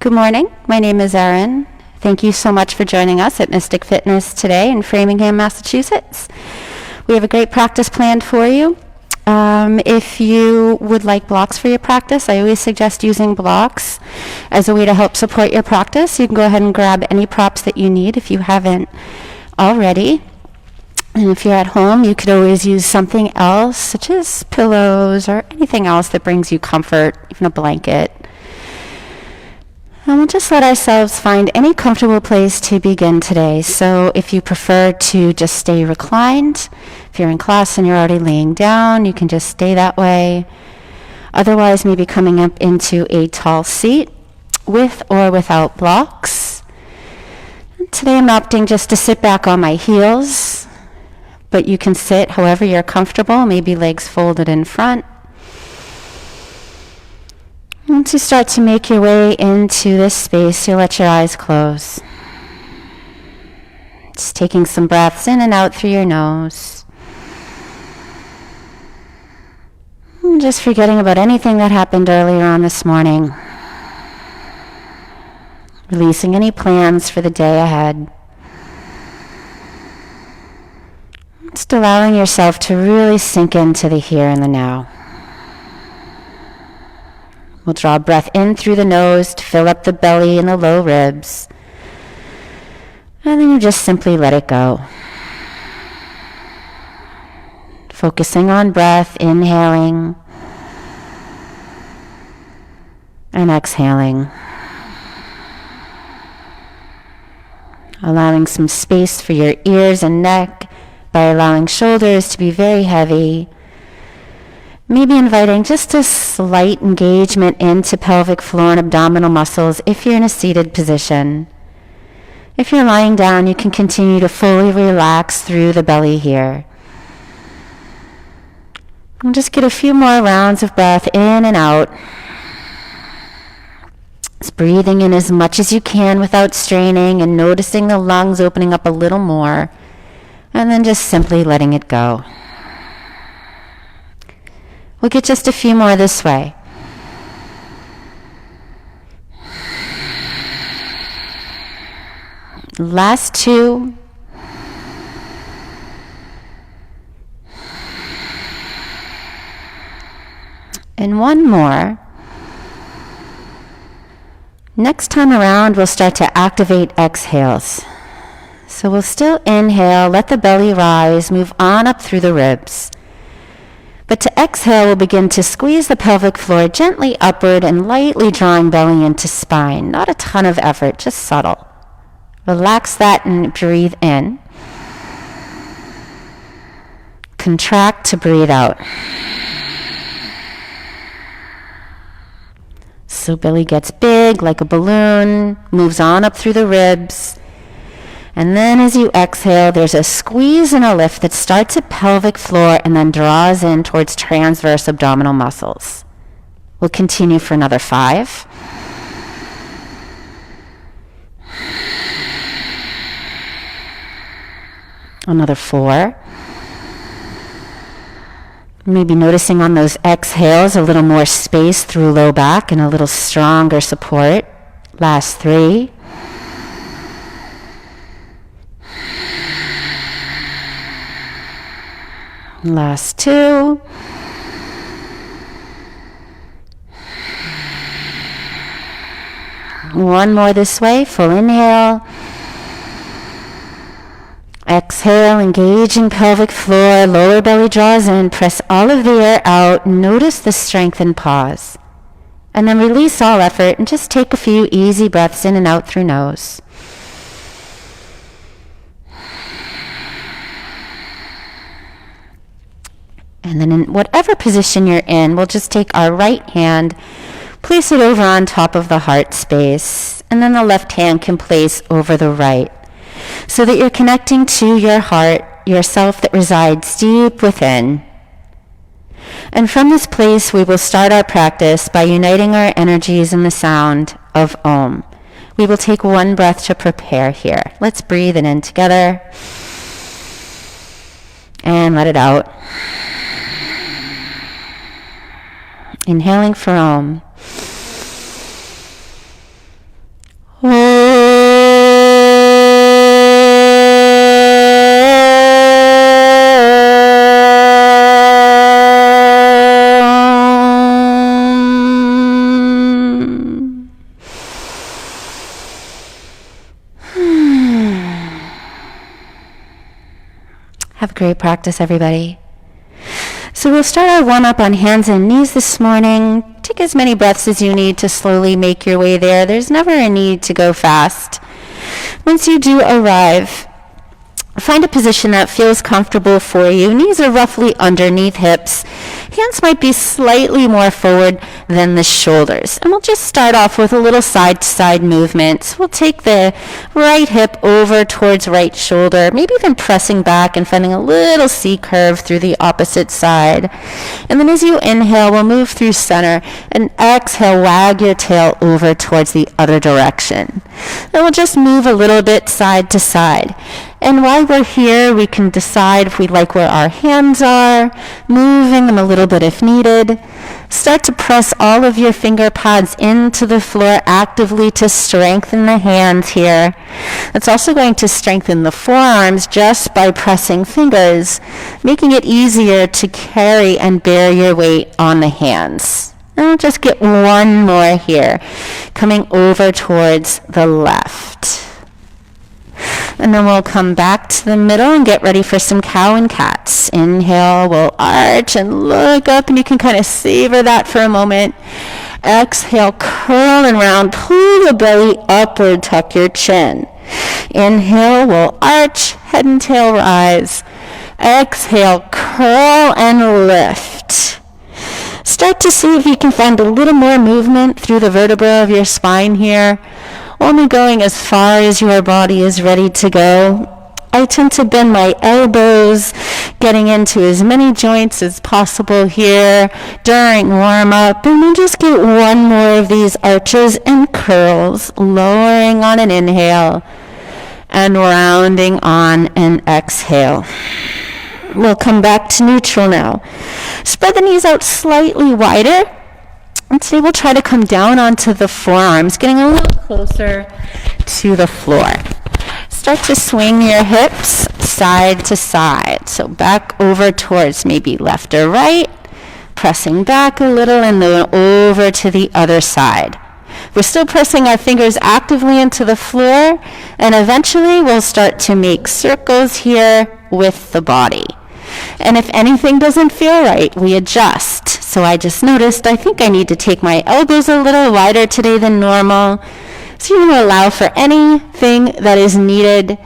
Good morning. My name is Erin. Thank you so much for joining us at Mystic Fitness today in Framingham, Massachusetts. We have a great practice planned for you. If you would like blocks for your practice, I always suggest using blocks as a way to help support your practice. You can go ahead and grab any props that you need if you haven't already. And if you're at home, you could always use something else, such as pillows or anything else that brings you comfort, even a blanket. And we'll just let ourselves find any comfortable place to begin today. So if you prefer to just stay reclined, if you're in class and you're already laying down, you can just stay that way. Otherwise, maybe coming up into a tall seat with or without blocks. And today I'm opting just to sit back on my heels, but you can sit however you're comfortable, maybe legs folded in front. Once you start to make your way into this space, you'll let your eyes close. Just taking some breaths in and out through your nose. And just forgetting about anything that happened earlier on this morning. Releasing any plans for the day ahead. Just allowing yourself to really sink into the here and the now. We'll draw a breath in through the nose to fill up the belly and the low ribs. And then you just simply let it go. Focusing on breath, inhaling and exhaling. Allowing some space for your ears and neck by allowing shoulders to be very heavy. Maybe inviting just a slight engagement into pelvic floor and abdominal muscles if you're in a seated position. If you're lying down, you can continue to fully relax through the belly here. And just get a few more rounds of breath in and out. Just breathing in as much as you can without straining and noticing the lungs opening up a little more. And then just simply letting it go. We'll get just a few more this way. Last two. And one more. Next time around, we'll start to activate exhales. So we'll still inhale, let the belly rise, move on up through the ribs. But to exhale, we'll begin to squeeze the pelvic floor gently upward and lightly drawing belly into spine. Not a ton of effort, just subtle. Relax that and breathe in. Contract to breathe out. So belly gets big like a balloon, moves on up through the ribs. And then as you exhale, there's a squeeze and a lift that starts at pelvic floor and then draws in towards transverse abdominal muscles. We'll continue for another 5. Another 4. Maybe noticing on those exhales a little more space through low back and a little stronger support. Last 3. Last 2. One more this way, full inhale. Exhale, engaging pelvic floor, lower belly draws in, press all of the air out, notice the strength and pause. And then release all effort and just take a few easy breaths in and out through nose. And then in whatever position you're in, we'll just take our right hand, place it over on top of the heart space, and then the left hand can place over the right, so that you're connecting to your heart, yourself that resides deep within. And from this place, we will start our practice by uniting our energies in the sound of Om. We will take one breath to prepare here. Let's breathe it in together. And let it out. Inhaling for Om. Have a great practice, everybody. So we'll start our warm-up on hands and knees this morning. Take as many breaths as you need to slowly make your way there. There's never a need to go fast. Once you do arrive, find a position that feels comfortable for you. Knees are roughly underneath hips. Hands might be slightly more forward than the shoulders. And we'll just start off with a little side-to-side movement. We'll take the right hip over towards right shoulder, maybe even pressing back and finding a little C-curve through the opposite side. And then as you inhale, we'll move through center, and exhale, wag your tail over towards the other direction. And we'll just move a little bit side to side. And while we're here, we can decide if we like where our hands are, moving them a little bit if needed. Start to press all of your finger pads into the floor actively to strengthen the hands here. It's also going to strengthen the forearms just by pressing fingers, making it easier to carry and bear your weight on the hands. And we'll just get one more here, coming over towards the left. And then we'll come back to the middle and get ready for some cow and cats. Inhale, we'll arch and look up, and you can kind of savor that for a moment. Exhale, curl and round, pull the belly upward, tuck your chin. Inhale, we'll arch, head and tail rise. Exhale, curl and lift. Start to see if you can find a little more movement through the vertebra of your spine here. Only going as far as your body is ready to go. I tend to bend my elbows, getting into as many joints as possible here during warm-up. And then just get one more of these arches and curls, lowering on an inhale and rounding on an exhale. We'll come back to neutral now. Spread the knees out slightly wider. And today we'll try to come down onto the forearms, getting a little closer to the floor. Start to swing your hips side to side. So back over towards maybe left or right, pressing back a little and then over to the other side. We're still pressing our fingers actively into the floor, and eventually we'll start to make circles here with the body. And if anything doesn't feel right, we adjust. So I just noticed I think I need to take my elbows a little wider today than normal. So you're going to allow for anything that is needed.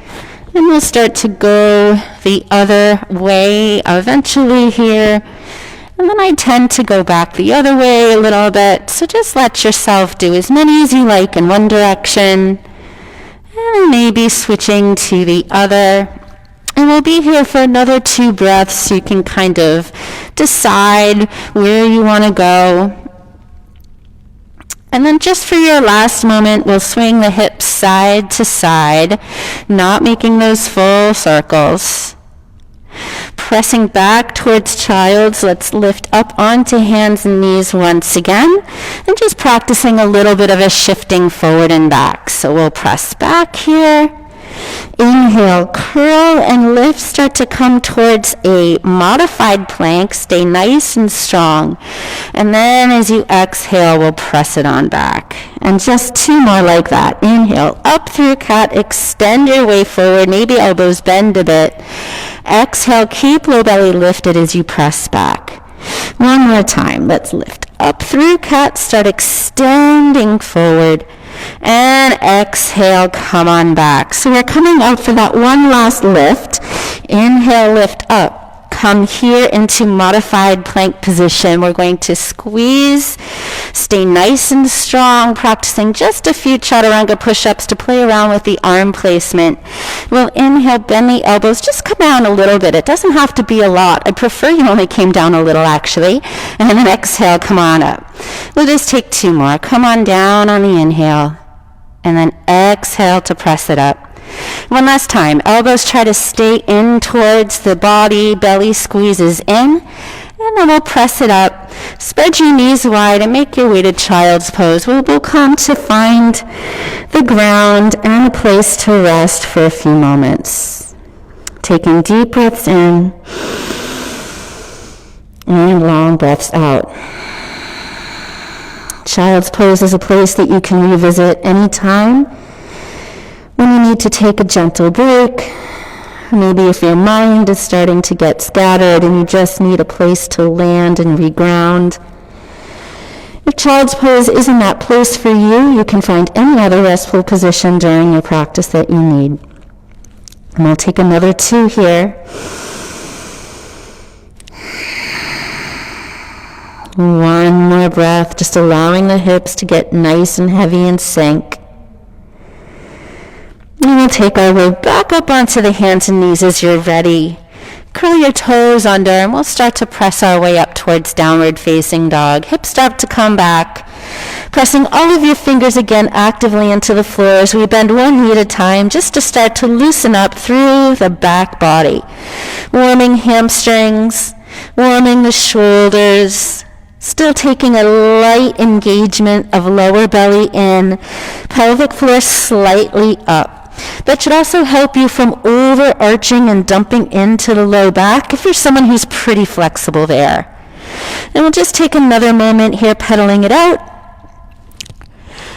And we'll start to go the other way eventually here. And then I tend to go back the other way a little bit. So just let yourself do as many as you like in one direction. And maybe switching to the other. And we'll be here for another 2 breaths so you can kind of decide where you want to go. And then just for your last moment, we'll swing the hips side to side, not making those full circles. Pressing back towards child's, let's lift up onto hands and knees once again, and just practicing a little bit of a shifting forward and back. So we'll press back here. Inhale, curl and lift. Start to come towards a modified plank. Stay nice and strong. And then as you exhale, we'll press it on back. And just 2 more like that. Inhale, up through cat. Extend your way forward. Maybe elbows bend a bit. Exhale, keep low belly lifted as you press back. One more time. Let's lift up through cat. Start extending forward. And exhale, come on back. So we're coming out for that one last lift. Inhale, lift up. Come here into modified plank position. We're going to squeeze, stay nice and strong, practicing just a few chaturanga push-ups to play around with the arm placement. We'll inhale, bend the elbows, just come down a little bit. It doesn't have to be a lot. I prefer you only came down a little, actually. And then exhale, come on up. We'll just take 2 more. Come on down on the inhale. And then exhale to press it up. One last time. Elbows try to stay in towards the body. Belly squeezes in. And then we'll press it up. Spread your knees wide and make your way to child's pose. We'll come to find the ground and a place to rest for a few moments. Taking deep breaths in and long breaths out. Child's pose is a place that you can revisit anytime when you need to take a gentle break, Maybe if your mind is starting to get scattered and you just need a place to land and reground. If child's pose isn't that place for you, you can find any other restful position during your practice that you need. And we'll take another 2 here. One more breath, just allowing the hips to get nice and heavy and sink. And we'll take our way back up onto the hands and knees as you're ready. Curl your toes under, and we'll start to press our way up towards downward facing dog. Hips start to come back. Pressing all of your fingers again actively into the floor as we bend one knee at a time, just to start to loosen up through the back body. Warming hamstrings, warming the shoulders. Still taking a light engagement of lower belly in, pelvic floor slightly up. That should also help you from overarching and dumping into the low back if you're someone who's pretty flexible there. And we'll just take another moment here pedaling it out.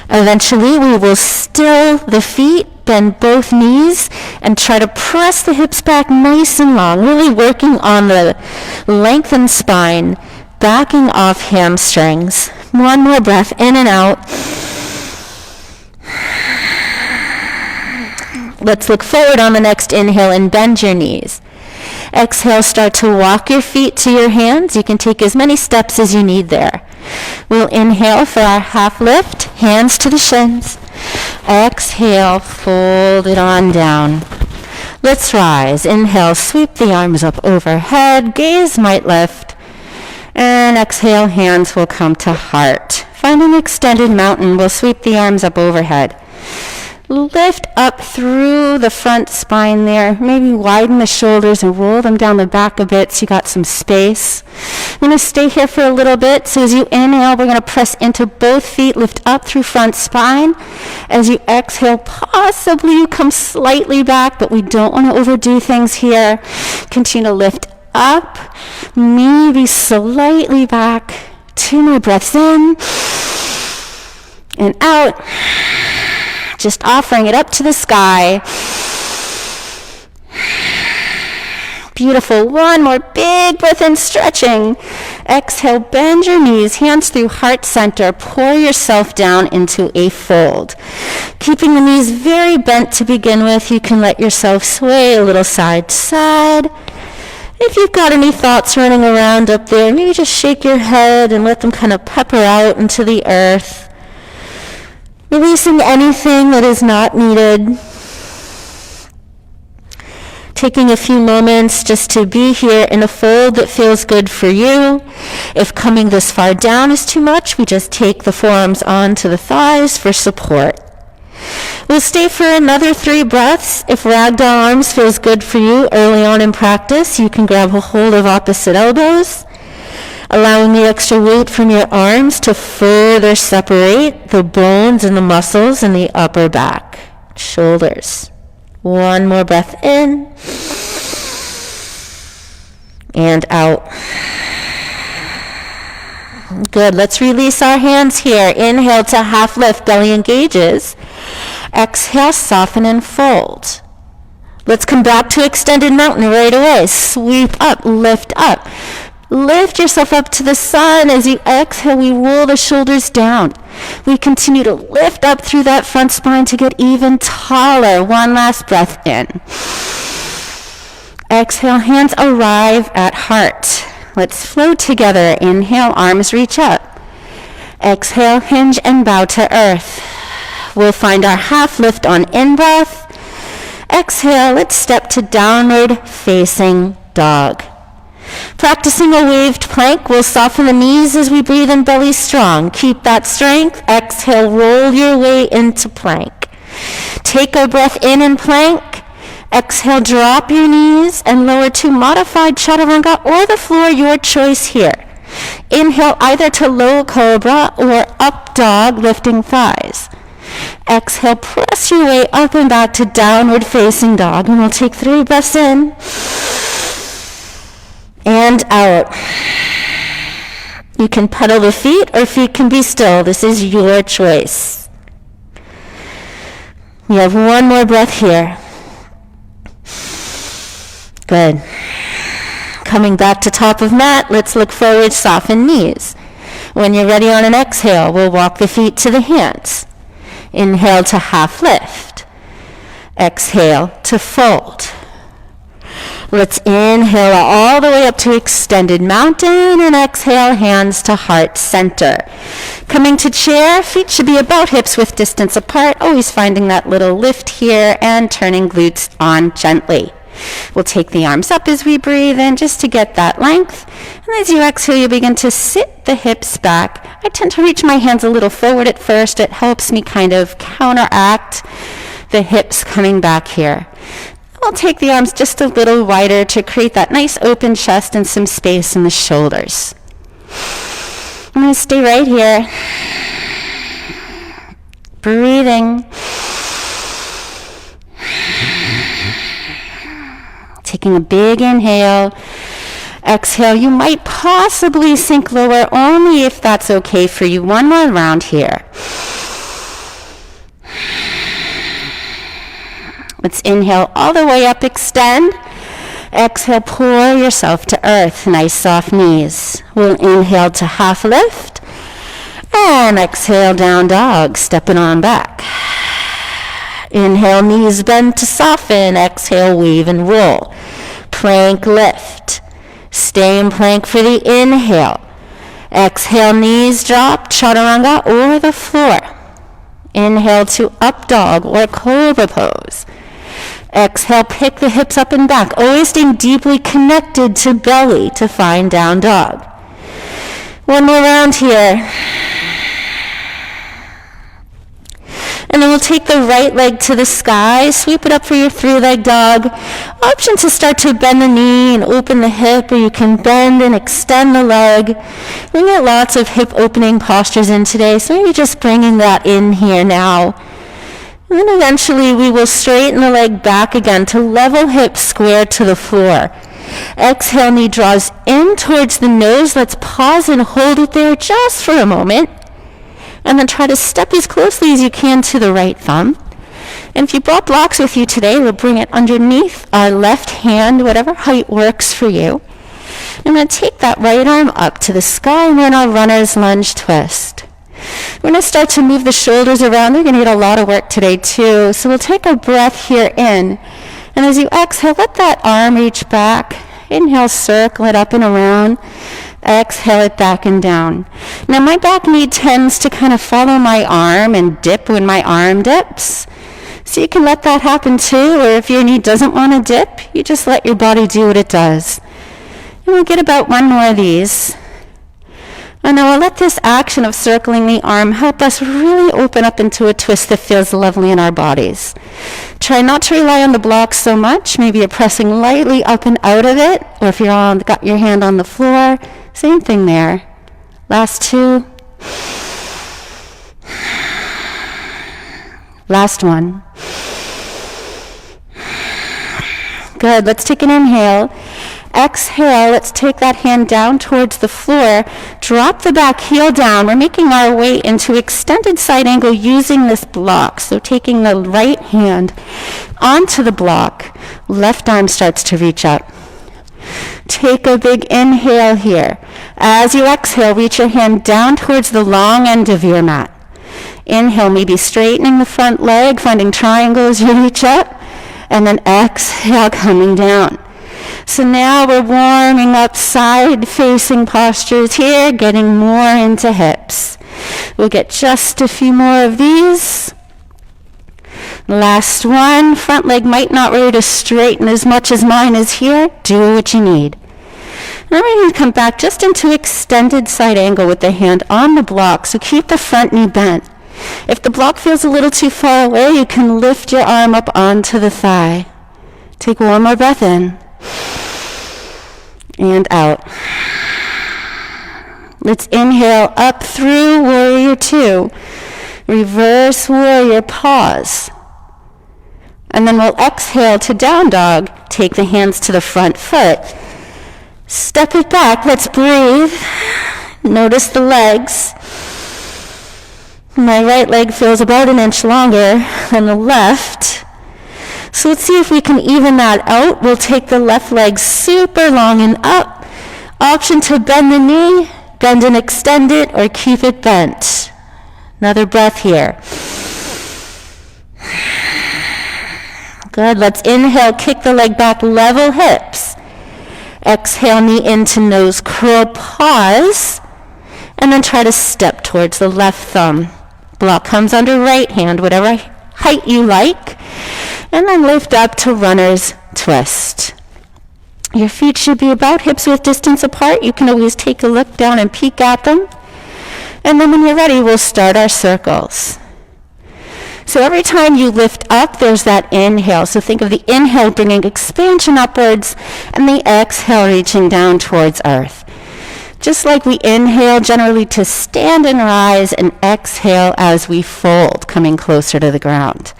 Eventually we will still the feet, bend both knees, and try to press the hips back nice and long, really working on the lengthened spine, backing off hamstrings. One more breath in and out. Let's look forward on the next inhale and bend your knees. Exhale, start to walk your feet to your hands. You can take as many steps as you need there. We'll inhale for our half lift, hands to the shins. Exhale, fold it on down. Let's rise. Inhale, sweep the arms up overhead, gaze might lift. And exhale, hands will come to heart. Finding extended mountain, we'll sweep the arms up overhead. Lift up through the front spine there. Maybe widen the shoulders and roll them down the back a bit so you got some space. I'm going to stay here for a little bit. So as you inhale, we're going to press into both feet, lift up through front spine. As you exhale, possibly you come slightly back, but we don't want to overdo things here. Continue to lift up, maybe slightly back. 2 more breaths in and out. Just offering it up to the sky. Beautiful. One more big breath in, stretching. Exhale, bend your knees, hands through heart center. Pour yourself down into a fold. Keeping the knees very bent to begin with, you can let yourself sway a little side to side. If you've got any thoughts running around up there, maybe just shake your head and let them kind of pepper out into the earth. Releasing anything that is not needed. Taking a few moments just to be here in a fold that feels good for you. If coming this far down is too much, we just take the forearms onto the thighs for support. We'll stay for another 3 breaths. If ragdoll arms feels good for you early on in practice, you can grab a hold of opposite elbows, allowing the extra weight from your arms to further separate the bones and the muscles in the upper back, shoulders. One more breath in and out. Good. Let's release our hands here. Inhale to half lift, belly engages. Exhale, soften and fold. Let's come back to extended mountain right away. Sweep up, lift up. Lift yourself up to the sun. As you exhale, we roll the shoulders down. We continue to lift up through that front spine to get even taller. One last breath in. Exhale, hands arrive at heart. Let's float together. Inhale, arms reach up. Exhale, hinge and bow to earth. We'll find our half lift on in-breath. Exhale, let's step to downward facing dog. Practicing a waved plank, we'll soften the knees as we breathe in, belly strong. Keep that strength. Exhale, roll your way into plank. Take a breath in plank. Exhale, drop your knees and lower to modified chaturanga or the floor, your choice here. Inhale either to low cobra or up dog, lifting thighs. Exhale, press your way up and back to downward facing dog. And we'll take 3 breaths in and out. You can pedal the feet or feet can be still. This is your choice. We have 1 more breath here. Good. Coming back to top of mat, let's look forward, soften knees. When you're ready on an exhale, we'll walk the feet to the hands. Inhale to half lift. Exhale to fold. Let's inhale all the way up to extended mountain and exhale, hands to heart center. Coming to chair, feet should be about hips width distance apart, always finding that little lift here and turning glutes on gently. We'll take the arms up as we breathe in just to get that length. And as you exhale, you begin to sit the hips back. I tend to reach my hands a little forward at first. It helps me kind of counteract the hips coming back here. We'll take the arms just a little wider to create that nice open chest and some space in the shoulders. I'm going to stay right here. Breathing. Taking a big inhale. Exhale. You might possibly sink lower, only if that's okay for you. One more round here. Let's inhale all the way up, extend. Exhale, pour yourself to earth. Nice soft knees. We'll inhale to half lift. And exhale, down dog, stepping on back. Inhale, knees bend to soften. Exhale, weave and roll. Plank lift. Stay in plank for the inhale. Exhale, knees drop, chaturanga or the floor. Inhale to up dog or cobra pose. Exhale, pick the hips up and back, always staying deeply connected to belly to find down dog. One more round here. And then we'll take the right leg to the sky, sweep it up for your three-leg dog. Option to start to bend the knee and open the hip, or you can bend and extend the leg. We get lots of hip opening postures in today, so maybe just bringing that in here now. And then eventually we will straighten the leg back again to level hips square to the floor. Exhale, knee draws in towards the nose. Let's pause and hold it there just for a moment. And then try to step as closely as you can to the right thumb. And if you brought blocks with you today, we'll bring it underneath our left hand, whatever height works for you. I'm going to take that right arm up to the sky, and then our runner's lunge twist. We're going to start to move the shoulders around. They're going to need a lot of work today too. So we'll take a breath here in. And as you exhale, let that arm reach back. Inhale, circle it up and around. Exhale it back and down. Now my back knee tends to kind of follow my arm and dip when my arm dips. So you can let that happen too, or if your knee doesn't want to dip, you just let your body do what it does. And we'll get about one more of these. And now we'll let this action of circling the arm help us really open up into a twist that feels lovely in our bodies. Try not to rely on the blocks so much. Maybe you're pressing lightly up and out of it, or if you're got your hand on the floor, same thing there. Last two. Last one. Good. Let's take an inhale. Exhale, let's take that hand down towards the floor. Drop the back heel down. We're making our way into extended side angle using this block. So taking the right hand onto the block, left arm starts to reach up. Take a big inhale here. As you exhale, reach your hand down towards the long end of your mat. Inhale, maybe straightening the front leg, finding triangles, you reach up. And then exhale, coming down. So now we're warming up side-facing postures here, getting more into hips. We'll get just a few more of these. Last one. Front leg might not ready to straighten as much as mine is here. Do what you need. Now we're going to come back just into extended side angle with the hand on the block, so keep the front knee bent. If the block feels a little too far away, you can lift your arm up onto the thigh. Take one more breath in. And out. Let's inhale up through warrior two. Reverse warrior, pause. And then we'll exhale to down dog. Take the hands to the front foot. Step it back. Let's breathe. Notice the legs. My right leg feels about an inch longer than the left. So let's see if we can even that out. We'll take the left leg super long and up. Option to bend the knee, bend and extend it, or keep it bent. Another breath here. Good. Let's inhale, kick the leg back, level hips. Exhale, knee into nose curl, pause, and then try to step towards the left thumb. Block comes under right hand, whatever height you like, and then lift up to runner's twist. Your feet should be about hips width distance apart. You can always take a look down and peek at them. And then when you're ready, we'll start our circles. So every time you lift up, there's that inhale. So think of the inhale bringing expansion upwards and the exhale reaching down towards earth. Just like we inhale generally to stand and rise, and exhale as we fold, coming closer to the ground.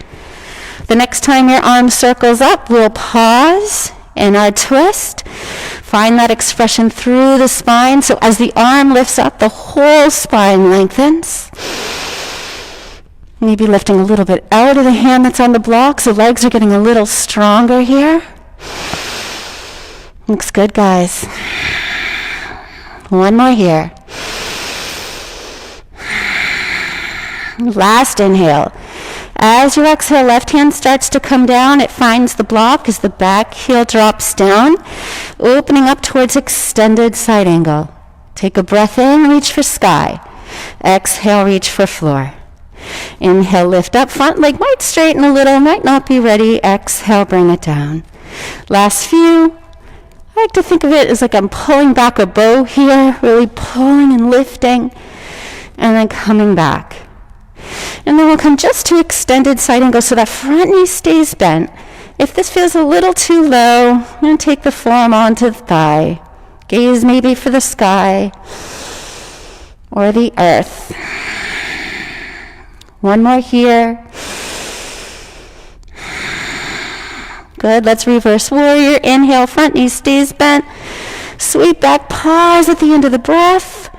The next time your arm circles up, we'll pause in our twist. Find that expression through the spine. So as the arm lifts up, the whole spine lengthens. Maybe lifting a little bit out of the hand that's on the block, so legs are getting a little stronger here. Looks good, guys. One more here. Last inhale. As your exhale, left hand starts to come down, it finds the block as the back heel drops down, opening up towards extended side angle. Take a breath in, reach for sky. Exhale, reach for floor. Inhale, lift up, front leg might straighten a little, might not be ready. Exhale, bring it down. Last few. I like to think of it as like I'm pulling back a bow here, really pulling and lifting, and then coming back. And then we'll come just to extended side angle so that front knee stays bent. If this feels a little too low, I'm going to take the forearm onto the thigh. Gaze maybe for the sky or the earth. One more here. Good. Let's reverse warrior. Inhale, front knee stays bent. Sweep back, pause at the end of the breath.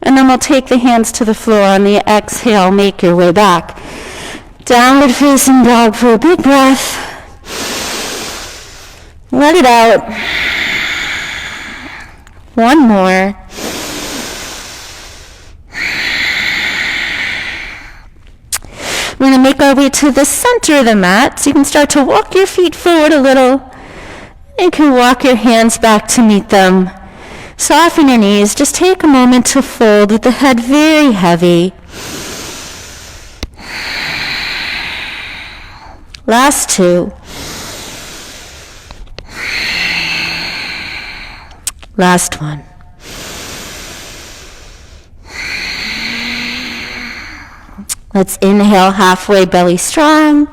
And then we'll take the hands to the floor. On the exhale, make your way back. Downward facing dog for a big breath. Let it out. One more. We're going to make our way to the center of the mat. So you can start to walk your feet forward a little. You can walk your hands back to meet them. Soften your knees. Just take a moment to fold with the head very heavy. Last two. Last one. Let's inhale, halfway belly strong.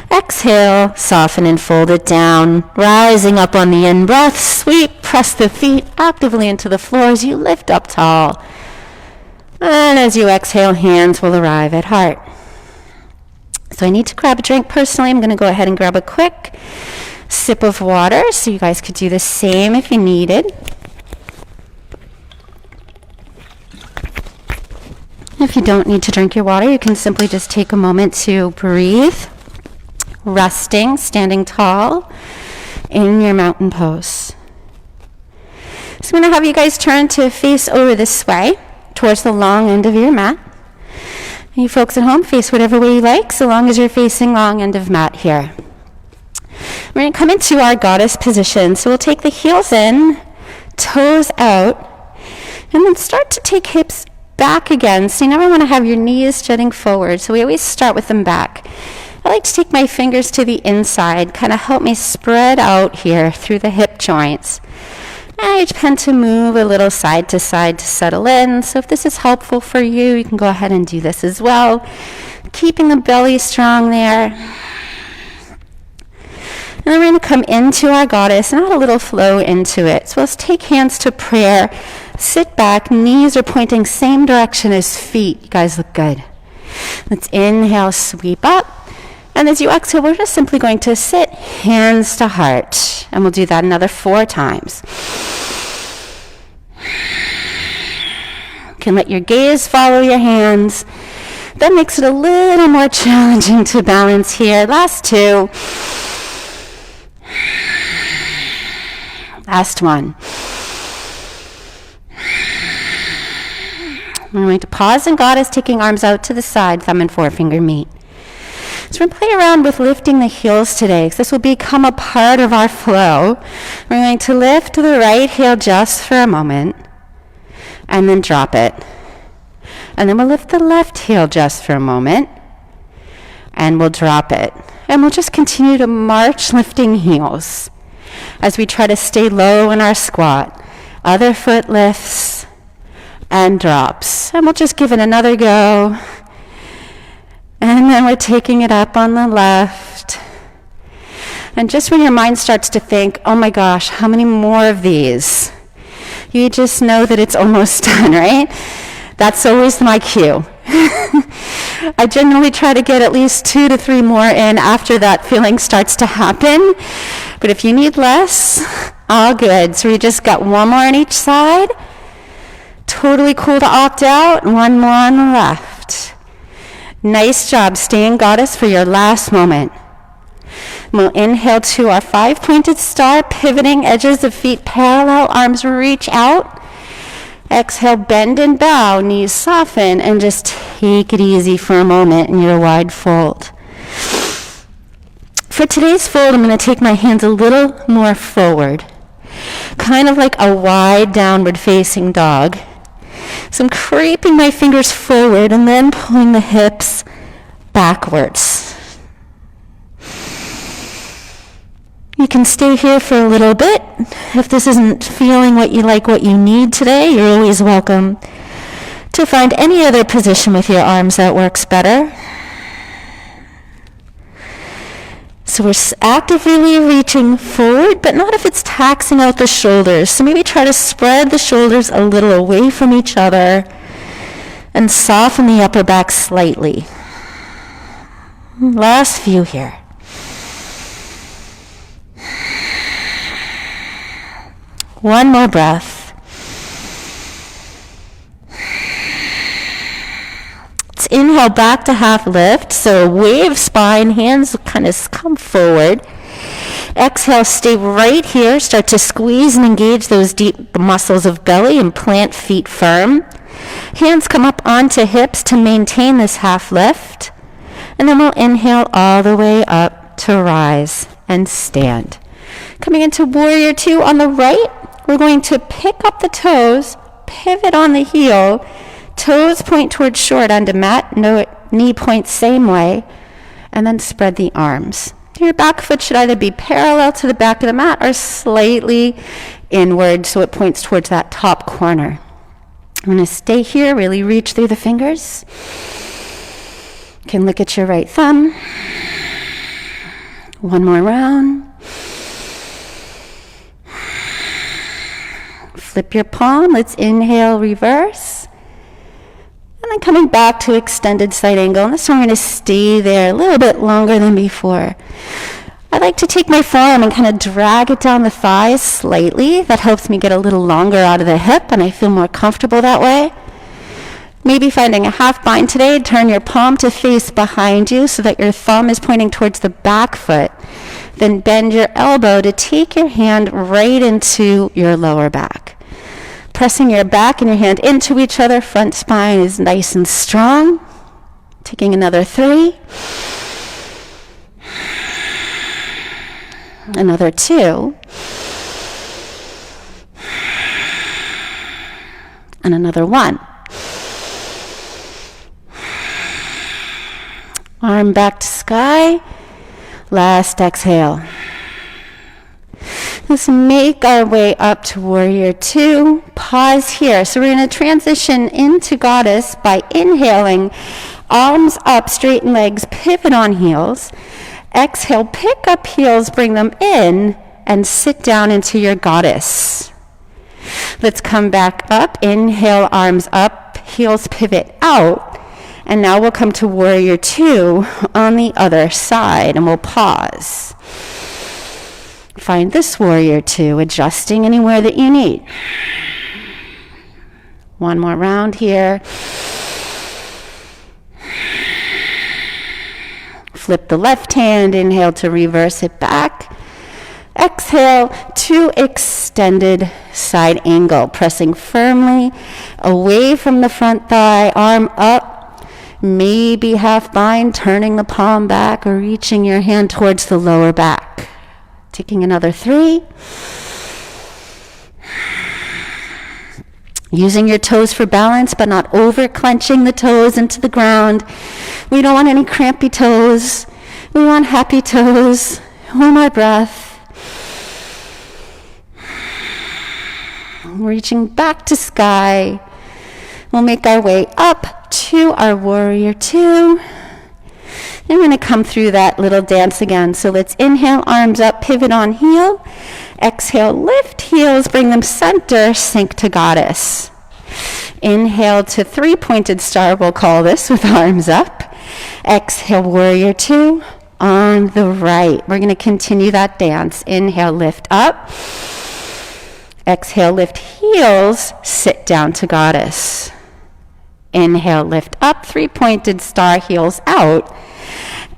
Exhale, soften and fold it down. Rising up on the in-breath, sweep, press the feet actively into the floor as you lift up tall. And as you exhale, hands will arrive at heart. So I need to grab a drink personally. I'm going to go ahead and grab a quick sip of water, so you guys could do the same if you needed. If you don't need to drink your water, you can simply just take a moment to breathe, resting, standing tall in your mountain pose. So I'm going to have you guys turn to face over this way towards the long end of your mat. And you folks at home, face whatever way you like, so long as you're facing long end of mat here. We're going to come into our goddess position. So we'll take the heels in, toes out, and then start to take hips back again. So you never want to have your knees jutting forward. So we always start with them back. I like to take my fingers to the inside, kind of help me spread out here through the hip joints. I tend to move a little side to settle in. So if this is helpful for you, you can go ahead and do this as well. Keeping the belly strong there. And then we're going to come into our goddess and add a little flow into it. So let's take hands to prayer. Sit back. Knees are pointing same direction as feet. You guys look good. Let's inhale, sweep up. And as you exhale, we're just simply going to sit, hands to heart. And we'll do that another 4 times. You can let your gaze follow your hands. That makes it a little more challenging to balance here. Last 2. Last one. We're going to pause in Goddess, taking arms out to the side, thumb and forefinger meet. So we're going to play around with lifting the heels today, because this will become a part of our flow. We're going to lift the right heel just for a moment, and then drop it. And then we'll lift the left heel just for a moment, and we'll drop it. And we'll just continue to march lifting heels as we try to stay low in our squat. Other foot lifts and drops. And we'll just give it another go. And then we're taking it up on the left. And just when your mind starts to think, oh my gosh, how many more of these? You just know that it's almost done, right? That's always my cue. I generally try to get at least 2 to 3 more in after that feeling starts to happen. But if you need less, all good. So we just got 1 more on each side. Totally cool to opt out. 1 more on the left. Nice job. Stay in Goddess for your last moment. We'll inhale to our 5-pointed star, pivoting edges of feet parallel, arms reach out. Exhale, bend and bow, knees soften, and just take it easy for a moment in your wide fold. For today's fold, I'm going to take my hands a little more forward, kind of like a wide downward facing dog. So I'm creeping my fingers forward and then pulling the hips backwards. You can stay here for a little bit. If this isn't feeling what you need today, you're always welcome to find any other position with your arms that works better. So we're actively reaching forward, but not if it's taxing out the shoulders. So maybe try to spread the shoulders a little away from each other and soften the upper back slightly. Last few here. One more breath. Let's inhale back to half lift. So wave spine, hands kind of come forward. Exhale, stay right here. Start to squeeze and engage those deep muscles of belly and plant feet firm. Hands come up onto hips to maintain this half lift. And then we'll inhale all the way up to rise and stand. Coming into Warrior 2 on the right. We're going to pick up the toes, pivot on the heel, toes point towards short onto mat, knee points same way, and then spread the arms. Your back foot should either be parallel to the back of the mat or slightly inward so it points towards that top corner. I'm going to stay here, really reach through the fingers. You can look at your right thumb. 1 more round. Flip your palm. Let's inhale, reverse. And then coming back to extended side angle. And this one, I'm going to stay there a little bit longer than before. I like to take my forearm and kind of drag it down the thighs slightly. That helps me get a little longer out of the hip, and I feel more comfortable that way. Maybe finding a half bind today. Turn your palm to face behind you so that your thumb is pointing towards the back foot. Then bend your elbow to take your hand right into your lower back. Pressing your back and your hand into each other. Front spine is nice and strong. Taking another 3. Another 2. And another 1. Arm back to sky. Last exhale. Let's make our way up to Warrior 2. Pause here. So we're going to transition into Goddess by inhaling, arms up, straighten legs, pivot on heels. Exhale, pick up heels, bring them in, and sit down into your Goddess. Let's come back up. Inhale, arms up, heels pivot out. And now we'll come to Warrior 2 on the other side, and we'll pause. Find this Warrior 2, adjusting anywhere that you need. 1 more round here. Flip the left hand, inhale to reverse it back. Exhale to extended side angle, pressing firmly away from the front thigh, arm up, maybe half bind, turning the palm back or reaching your hand towards the lower back. Taking another 3. Using your toes for balance, but not over clenching the toes into the ground. We don't want any crampy toes. We want happy toes. Hold my breath. Reaching back to sky. We'll make our way up to our warrior 2. And we're going to come through that little dance again. So let's inhale, arms up, pivot on heel. Exhale, lift heels, bring them center, sink to goddess. Inhale to 3-pointed star, we'll call this, with arms up. Exhale, warrior 2 on the right. We're going to continue that dance. Inhale, lift up. Exhale, lift heels, sit down to goddess. Inhale, lift up, 3-pointed star, heels out.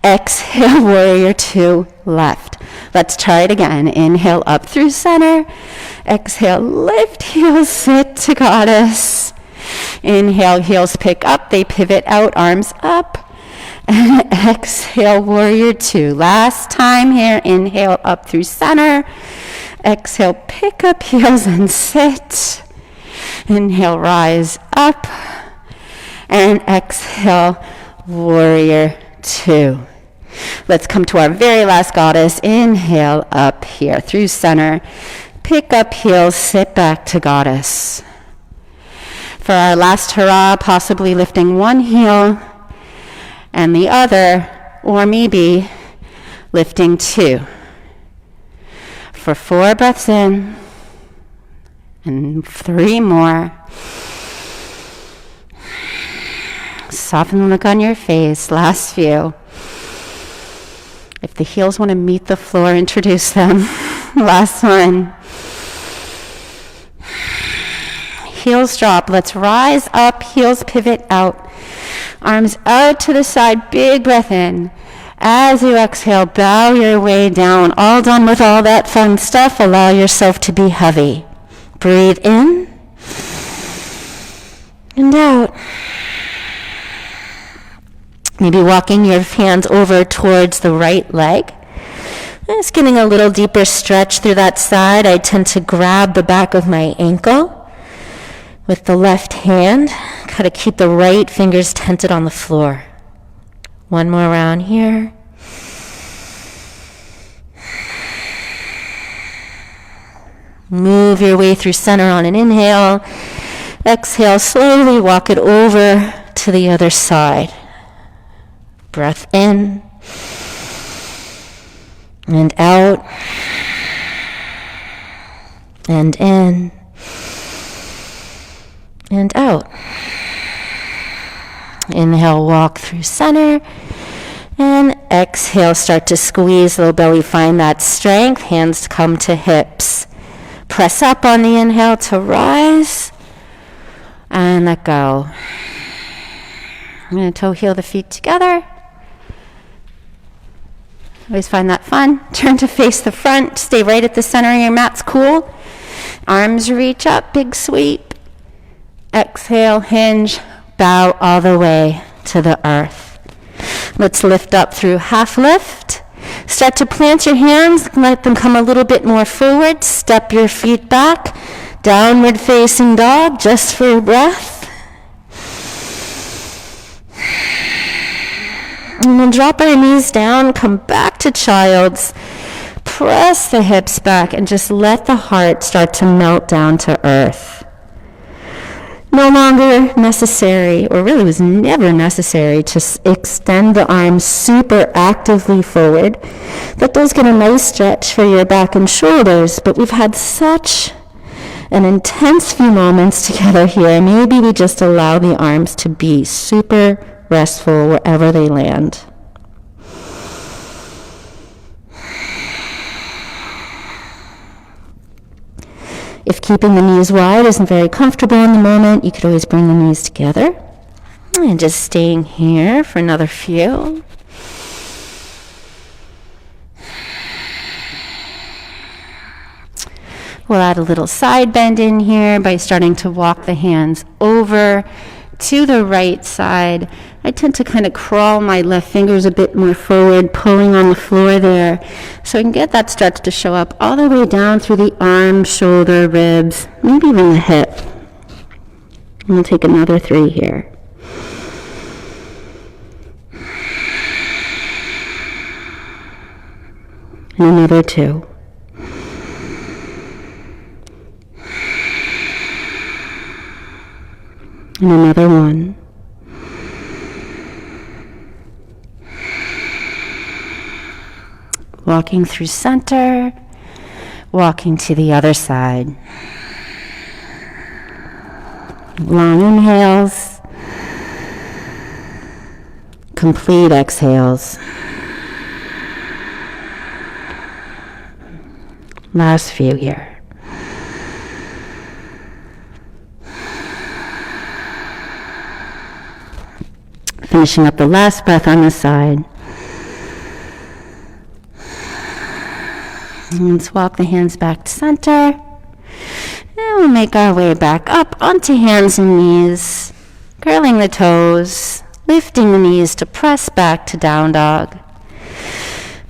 Exhale, warrior 2, left. Let's try it again. Inhale, up through center. Exhale, lift heels, sit to goddess. Inhale, heels pick up, they pivot out, arms up. And exhale, warrior 2. Last time here. Inhale, up through center. Exhale, pick up heels and sit. Inhale, rise up. And exhale, warrior 2. Let's come to our very last goddess. Inhale, up here through center. Pick up heels, sit back to goddess. For our last hurrah, possibly lifting one heel and the other, or maybe lifting 2. For 4 breaths in and 3 more. Soften the look on your face. Last few. If the heels want to meet the floor, introduce them. Last one. Heels drop. Let's rise up. Heels pivot out. Arms out to the side. Big breath in. As you exhale, bow your way down. All done with all that fun stuff. Allow yourself to be heavy. Breathe in and out. Maybe walking your hands over towards the right leg. Just getting a little deeper stretch through that side. I tend to grab the back of my ankle with the left hand. Got to keep the right fingers tented on the floor. One more round here. Move your way through center on an inhale. Exhale, slowly walk it over to the other side. Breath in and out and in and out. Inhale, walk through center, and exhale, start to squeeze low belly, find that strength, hands come to hips. Press up on the inhale to rise, and let go. I'm going to toe heel the feet together. Always find that fun. Turn to face the front. Stay right at the center of your mat's cool. Arms reach up, big sweep. Exhale, hinge, bow all the way to the earth. Let's lift up through half lift. Start to plant your hands. Let them come a little bit more forward. Step your feet back. Downward facing dog, just for a breath. And we'll drop our knees down, come back to child's, press the hips back, and just let the heart start to melt down to earth. No longer necessary, or really was never necessary, to extend the arms super actively forward. That does get a nice stretch for your back and shoulders, but we've had such an intense few moments together here. Maybe we just allow the arms to be super restful wherever they land. If keeping the knees wide isn't very comfortable in the moment, you could always bring the knees together. And just staying here for another few. We'll add a little side bend in here by starting to walk the hands over to the right side. I tend to kind of crawl my left fingers a bit more forward, pulling on the floor there, so I can get that stretch to show up all the way down through the arm, shoulder, ribs, maybe even the hip. And we'll take another 3 here. And another 2. And another 1. Walking through center, walking to the other side. Long inhales, complete exhales. Last few here. Finishing up the last breath on the side. And let's walk the hands back to center. And we'll make our way back up onto hands and knees, curling the toes, lifting the knees to press back to down dog.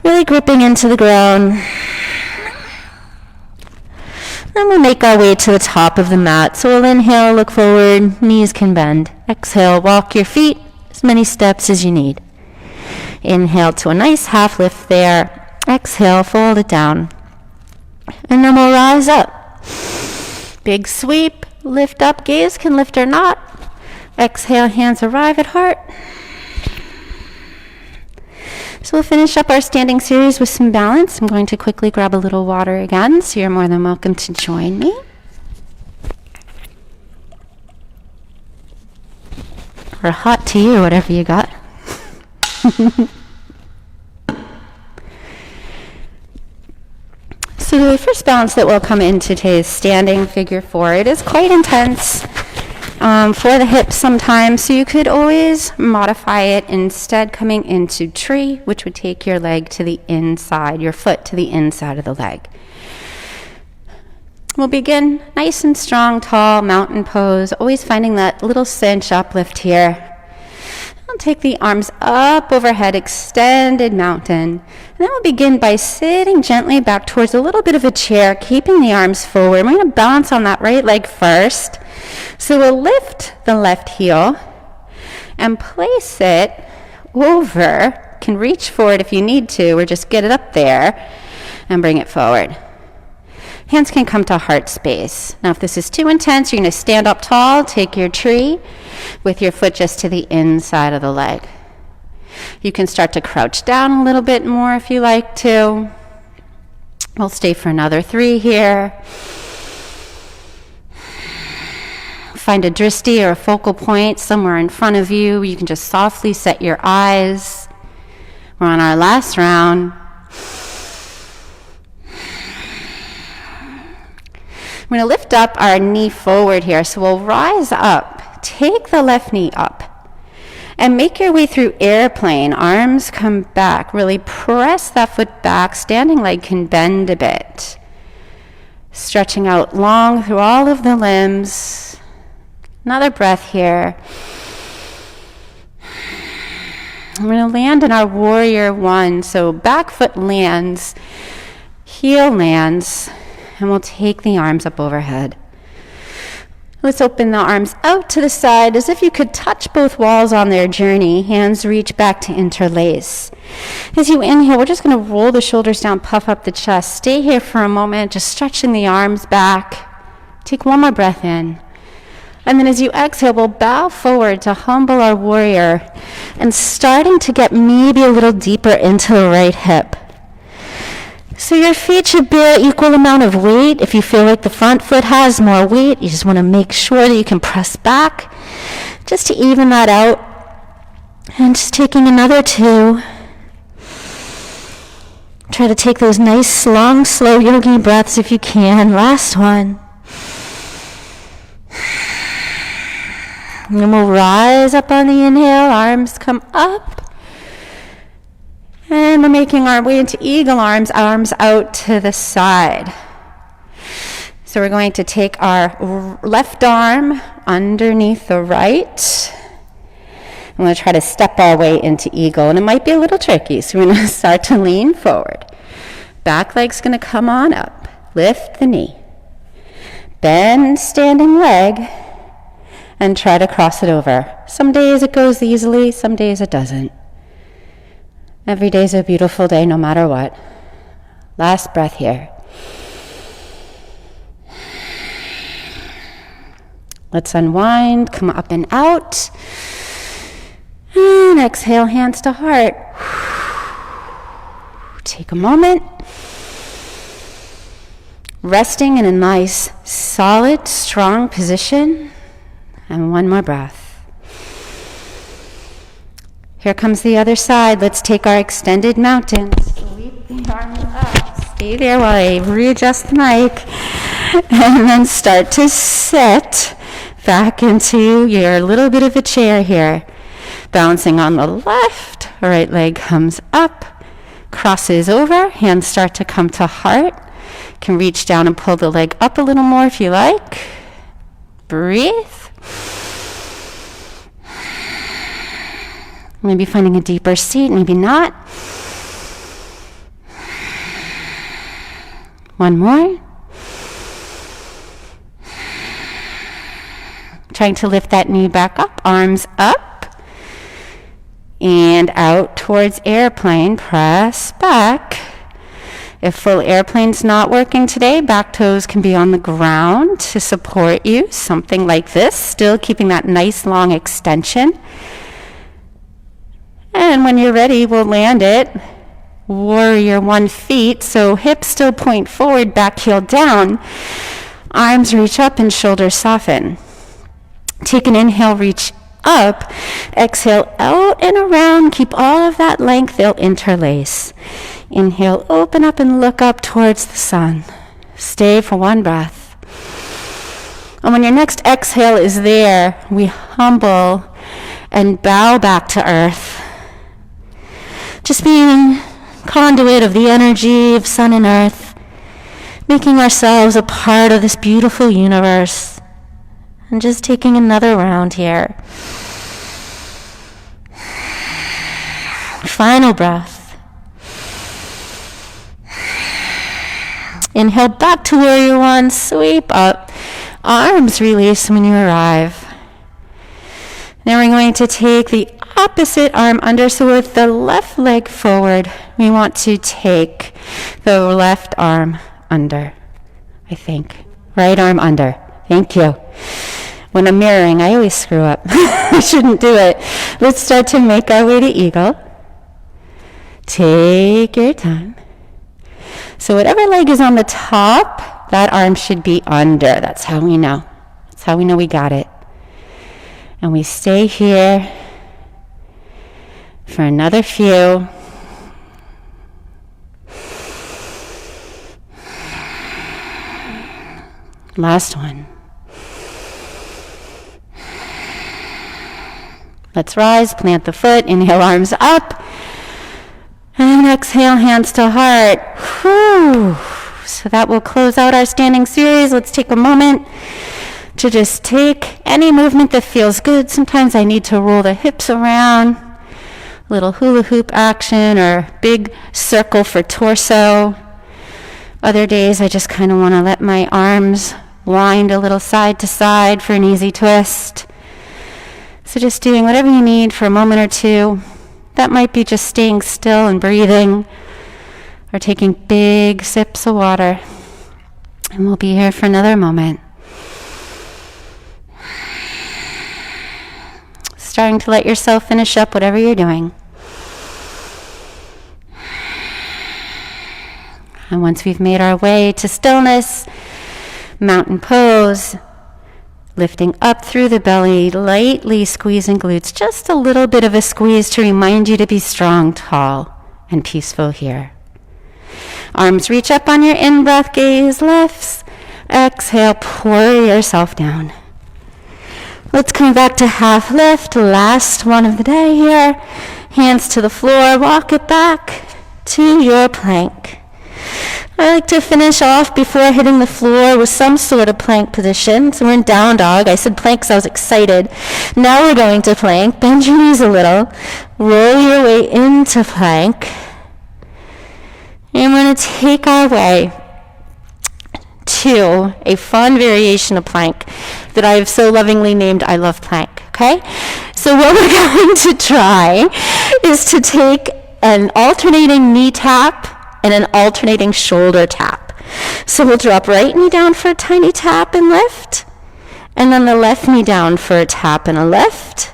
Really gripping into the ground. And we'll make our way to the top of the mat. So we'll inhale, look forward, knees can bend. Exhale, walk your feet as many steps as you need. Inhale to a nice half lift there. Exhale, fold it down. And then we'll rise up. Big sweep, lift up, gaze can lift or not. Exhale, hands arrive at heart. So we'll finish up our standing series with some balance. I'm going to quickly grab a little water again, so you're more than welcome to join me. Or hot tea, or whatever you got. So the first balance that will come in today is standing figure 4. It is quite intense for the hips sometimes, so you could always modify it, instead coming into tree, which would take your leg to the inside, your foot to the inside of the leg. We'll begin nice and strong, tall, mountain pose, always finding that little cinch uplift here. I'll take the arms up overhead, extended mountain. And then we'll begin by sitting gently back towards a little bit of a chair, keeping the arms forward. We're going to balance on that right leg first. So we'll lift the left heel and place it over. Can reach forward if you need to, or just get it up there and bring it forward. Hands can come to heart space. Now, if this is too intense, you're going to stand up tall, take your tree with your foot just to the inside of the leg. You can start to crouch down a little bit more if you like to. We'll stay for another 3 here. Find a drishti or a focal point somewhere in front of you. You can just softly set your eyes. We're on our last round. We're going to lift up our knee forward here. So we'll rise up. Take the left knee up. And make your way through airplane. Arms come back. Really press that foot back. Standing leg can bend a bit. Stretching out long through all of the limbs. Another breath here. We're going to land in our warrior 1. So back foot lands. Heel lands. And we'll take the arms up overhead. Let's open the arms out to the side as if you could touch both walls on their journey. Hands reach back to interlace. As you inhale, we're just going to roll the shoulders down, puff up the chest. Stay here for a moment, just stretching the arms back. Take one more breath in. And then as you exhale, we'll bow forward to humble our warrior and starting to get maybe a little deeper into the right hip. So your feet should bear equal amount of weight. If you feel like the front foot has more weight, you just want to make sure that you can press back just to even that out. And just taking another 2. Try to take those nice, long, slow yogi breaths if you can. Last one. And then we'll rise up on the inhale, arms come up. And we're making our way into eagle arms, arms out to the side. So we're going to take our left arm underneath the right. I'm going to try to step our way into eagle, and it might be a little tricky, so we're going to start to lean forward. Back leg's going to come on up. Lift the knee. Bend standing leg, and try to cross it over. Some days it goes easily, some days it doesn't. Every day's a beautiful day, no matter what. Last breath here. Let's unwind, come up and out. And exhale, hands to heart. Take a moment. Resting in a nice, solid, strong position. And one more breath. Here comes the other side. Let's take our extended mountain. Sweep the arms up. Stay there while I readjust the mic. And then start to sit back into your little bit of a chair here. Bouncing on the left, right leg comes up, crosses over, hands start to come to heart. Can reach down and pull the leg up a little more if you like. Breathe. Maybe finding a deeper seat, maybe not. One more. Trying to lift that knee back up, arms up. And out towards airplane, press back. If full airplane's not working today, back toes can be on the ground to support you, something like this, still keeping that nice long extension. And when you're ready, we'll land it. Warrior 1 feet, so hips still point forward, back heel down. Arms reach up and shoulders soften. Take an inhale, reach up, exhale out and around, keep all of that length, they'll interlace. Inhale, open up and look up towards the sun. Stay for one breath. And when your next exhale is there, we humble and bow back to earth. Just being conduit of the energy of sun and earth, making ourselves a part of this beautiful universe. And just taking another round here. Final breath. Inhale back to warrior 1, sweep up. Arms release when you arrive. Now we're going to take the opposite arm under, so with the left leg forward, we want to take the left arm under, I think. Right arm under. Thank you. When I'm mirroring, I always screw up. I shouldn't do it. Let's start to make our way to eagle. Take your time. So whatever leg is on the top, that arm should be under. That's how we know. That's how we know we got it. And we stay here for another few. Last one. Let's rise, plant the foot, inhale, arms up, and exhale, hands to heart. Whew. So that will close out our standing series. Let's take a moment to just take any movement that feels good. Sometimes I need to roll the hips around, little hula hoop action or big circle for torso. Other days I just kind of want to let my arms wind a little side to side for an easy twist. So just doing whatever you need for a moment or two. That might be just staying still and breathing or taking big sips of water. And we'll be here for another moment. Starting to let yourself finish up whatever you're doing. And once we've made our way to stillness, mountain pose, lifting up through the belly, lightly squeezing glutes, just a little bit of a squeeze to remind you to be strong, tall, and peaceful here. Arms reach up on your in-breath, gaze lifts. Exhale, pour yourself down. Let's come back to half lift, last one of the day here. Hands to the floor, walk it back to your plank. I like to finish off before hitting the floor with some sort of plank position. So we're in down dog. I said plank because I was excited. Now we're going to plank. Bend your knees a little. Roll your way into plank. And we're going to take our way to a fun variation of plank that I have so lovingly named I Love Plank. Okay? So what we're going to try is to take an alternating knee tap and an alternating shoulder tap. So we'll drop right knee down for a tiny tap and lift, and then the left knee down for a tap and a lift,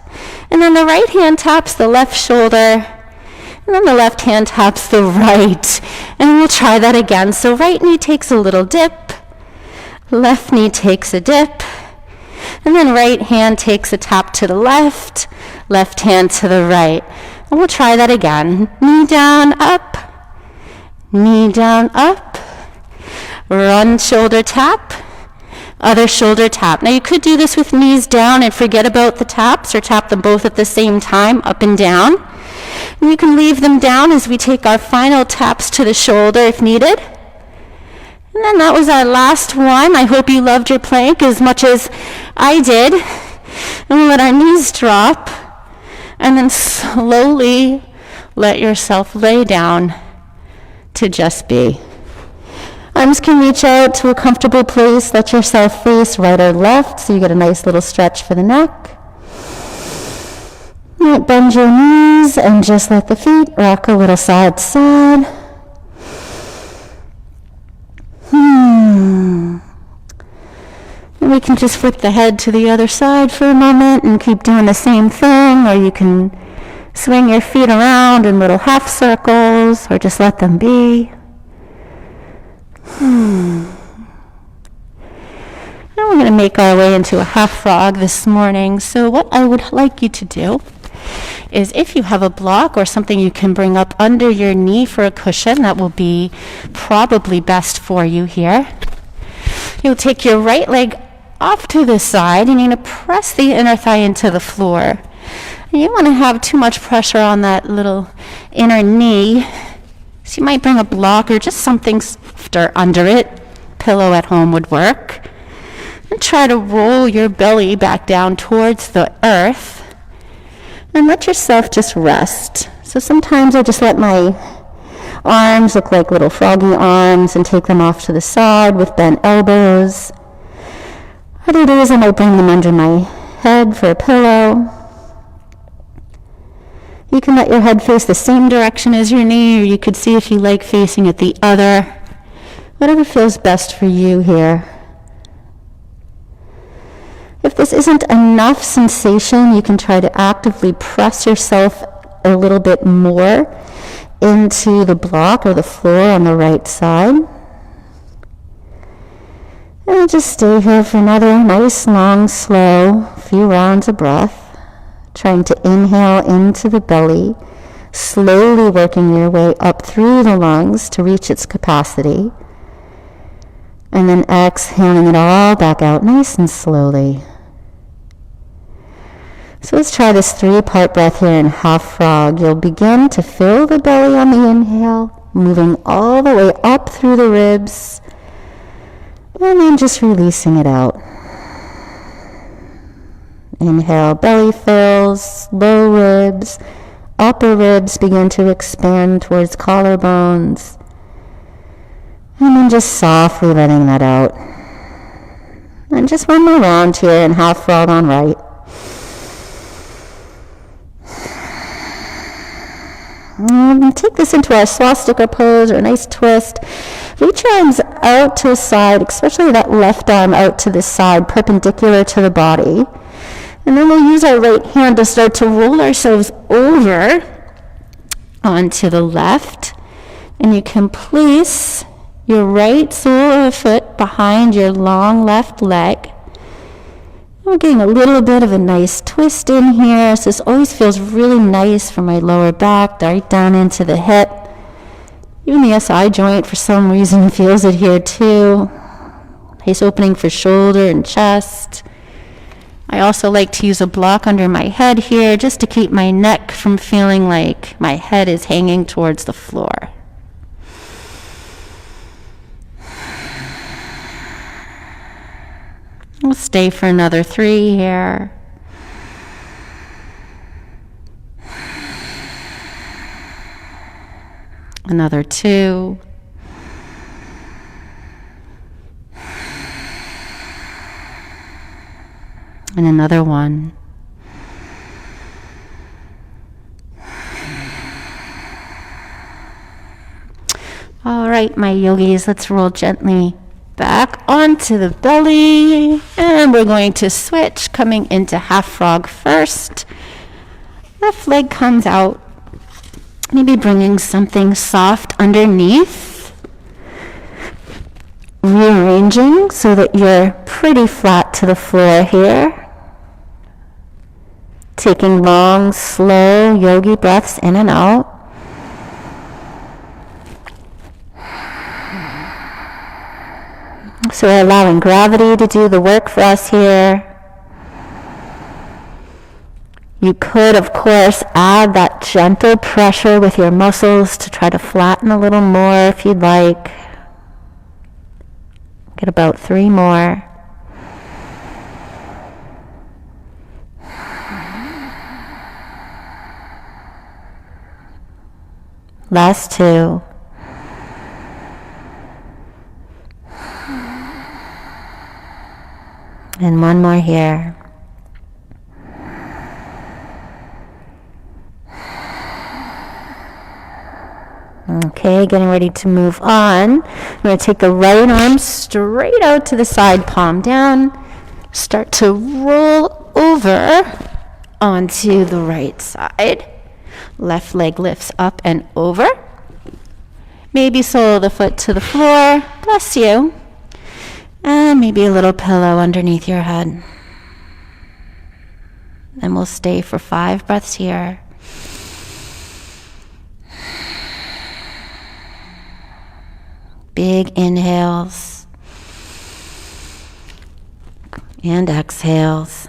and then the right hand taps the left shoulder, and then the left hand taps the right, and we'll try that again. So right knee takes a little dip, left knee takes a dip, and then right hand takes a tap to the left hand to the right. And we'll try that again. Knee down, up, knee down, up, run shoulder tap, other shoulder tap. Now you could do this with knees down and forget about the taps, or tap them both at the same time, up and down. And you can leave them down as we take our final taps to the shoulder if needed. And then that was our last one. I hope you loved your plank as much as I did. And we'll let our knees drop, and then slowly let yourself lay down to just be. Arms can reach out to a comfortable place. Let yourself face right or left so you get a nice little stretch for the neck. Bend your knees and just let the feet rock a little side to side. And we can just flip the head to the other side for a moment and keep doing the same thing, or you can swing your feet around in little half circles, or just let them be. Now we're going to make our way into a half frog this morning. So what I would like you to do is, if you have a block or something you can bring up under your knee for a cushion, that will be probably best for you here. You'll take your right leg off to the side, and you're going to press the inner thigh into the floor. You don't want to have too much pressure on that little inner knee. So you might bring a block or just something softer under it. Pillow at home would work. And try to roll your belly back down towards the earth. And let yourself just rest. So sometimes I just let my arms look like little froggy arms and take them off to the side with bent elbows. Other days I might bring them under my head for a pillow. You can let your head face the same direction as your knee, or you could see if you like facing it the other. Whatever feels best for you here. If this isn't enough sensation, you can try to actively press yourself a little bit more into the block or the floor on the right side. And just stay here for another nice, long, slow few rounds of breath. Trying to inhale into the belly, slowly working your way up through the lungs to reach its capacity, and then exhaling it all back out nice and slowly. So let's try this 3-part breath here in half frog. You'll begin to fill the belly on the inhale, moving all the way up through the ribs, and then just releasing it out. Inhale, belly fills, low ribs, upper ribs begin to expand towards collarbones, and then just softly letting that out. And just one more round here in half frog on right. And take this into our swastika pose, or a nice twist. Reach your arms out to the side, especially that left arm out to the side, perpendicular to the body. And then we'll use our right hand to start to roll ourselves over onto the left. And you can place your right sole of the foot behind your long left leg. We're getting a little bit of a nice twist in here. So this always feels really nice for my lower back, right down into the hip. Even the SI joint, for some reason, feels it here too. Nice opening for shoulder and chest. I also like to use a block under my head here just to keep my neck from feeling like my head is hanging towards the floor. We'll stay for another 3 here. Another 2. And another 1. All right, my yogis, let's roll gently back onto the belly. And we're going to switch, coming into half frog first. Left leg comes out. Maybe bringing something soft underneath. Rearranging so that you're pretty flat to the floor here. Taking long, slow yogi breaths in and out. So we're allowing gravity to do the work for us here. You could, of course, add that gentle pressure with your muscles to try to flatten a little more if you'd like. Get about 3 more. Last 2. And 1 more here. Okay, getting ready to move on. I'm going to take the right arm straight out to the side, palm down. Start to roll over onto the right side. Left leg lifts up and over. Maybe sole the foot to the floor. Bless you. And maybe a little pillow underneath your head. And we'll stay for 5 breaths here. Big inhales and exhales.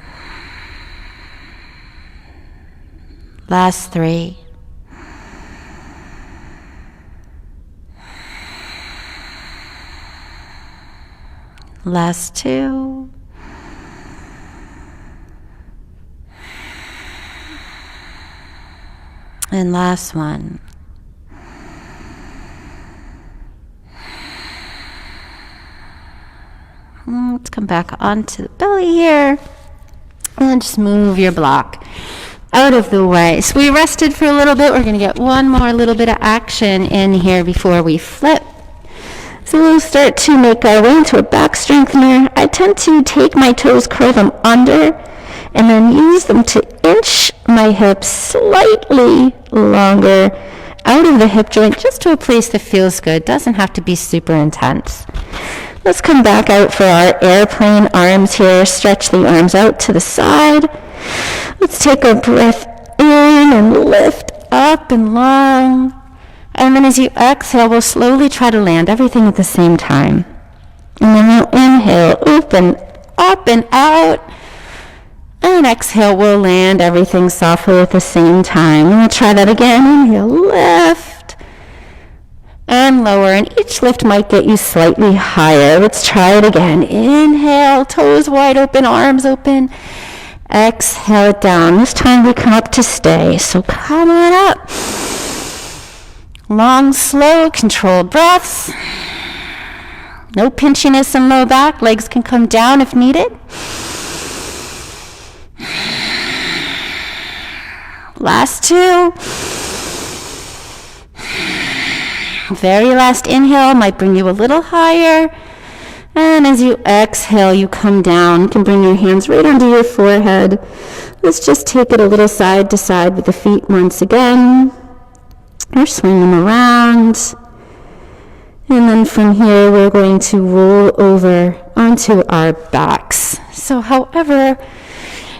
Last 3. Last 2. And last 1. Let's come back onto the belly here. And just move your block out of the way. So we rested for a little bit. We're going to get one more little bit of action in here before we flip. So we'll start to make our way into a back strengthener. I tend to take my toes, curl them under, and then use them to inch my hips slightly longer out of the hip joint, just to a place that feels good. Doesn't have to be super intense. Let's come back out for our airplane arms here. Stretch the arms out to the side. Let's take a breath in and lift up and long. And then as you exhale, we'll slowly try to land everything at the same time. And then we'll inhale, open, up and out. And exhale, we'll land everything softly at the same time. And we'll try that again. Inhale, lift. And lower. And each lift might get you slightly higher. Let's try it again. Inhale, toes wide open, arms open. Exhale it down. This time we come up to stay. So come on up. Long, slow, controlled breaths. No pinchiness in low back. Legs can come down if needed. Last 2. Very last inhale might bring you a little higher. And as you exhale, you come down. You can bring your hands right under your forehead. Let's just take it a little side to side with the feet once again. Or swing them around. And then from here, we're going to roll over onto our backs. So however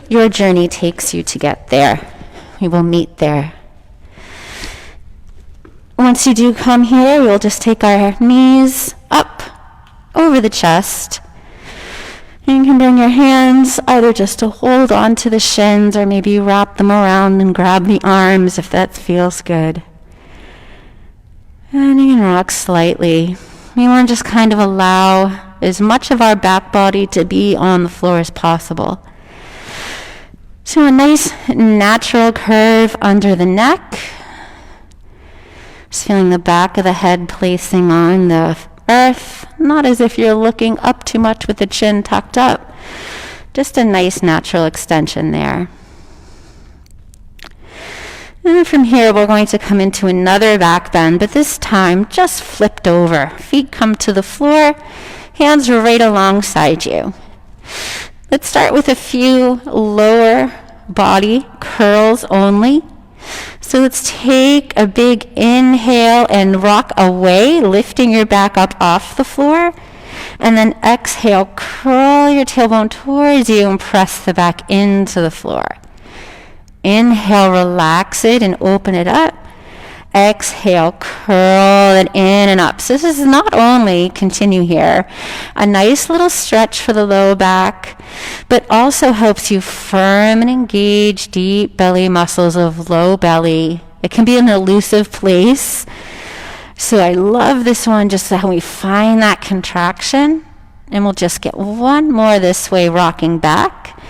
your journey takes you to get there, we will meet there. Once you do come here, we'll just take our knees up over the chest. And you can bring your hands either just to hold on to the shins, or maybe you wrap them around and grab the arms if that feels good. And you can rock slightly. You want to just kind of allow as much of our back body to be on the floor as possible. So a nice natural curve under the neck. Just feeling the back of the head placing on the earth, not as if you're looking up too much with the chin tucked up. Just a nice natural extension there. And from here, we're going to come into another back bend, but this time just flipped over. Feet come to the floor, hands are right alongside you. Let's start with a few lower body curls only. So let's take a big inhale and rock away, lifting your back up off the floor. And then exhale, curl your tailbone towards you and press the back into the floor. Inhale, relax it and open it up. Exhale, curl it in and up. So this is not only, continue here, a nice little stretch for the low back, but also helps you firm and engage deep belly muscles of low belly. It can be an elusive place. So I love this one, just how we find that contraction. And we'll just get one more this way, rocking back.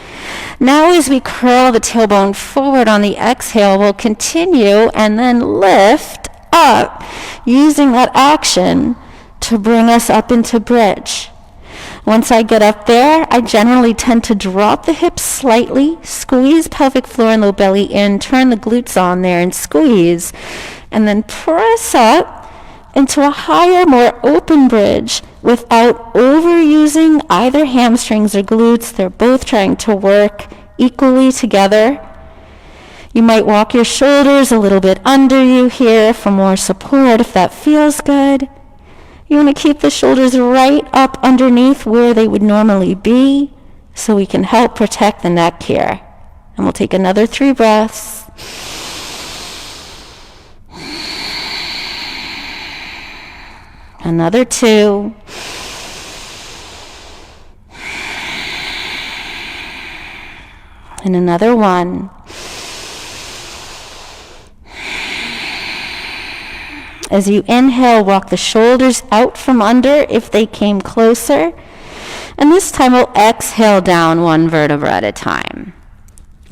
Now as we curl the tailbone forward on the exhale, we'll continue and then lift up, using that action to bring us up into bridge. Once I get up there, I generally tend to drop the hips slightly, squeeze pelvic floor and low belly in, turn the glutes on there and squeeze, and then press up into a higher, more open bridge without overusing either hamstrings or glutes. They're both trying to work equally together. You might walk your shoulders a little bit under you here for more support if that feels good. You want to keep the shoulders right up underneath where they would normally be so we can help protect the neck here. And we'll take another 3 breaths. Another 2. And another 1. As you inhale, walk the shoulders out from under if they came closer. And this time we'll exhale down 1 vertebra at a time.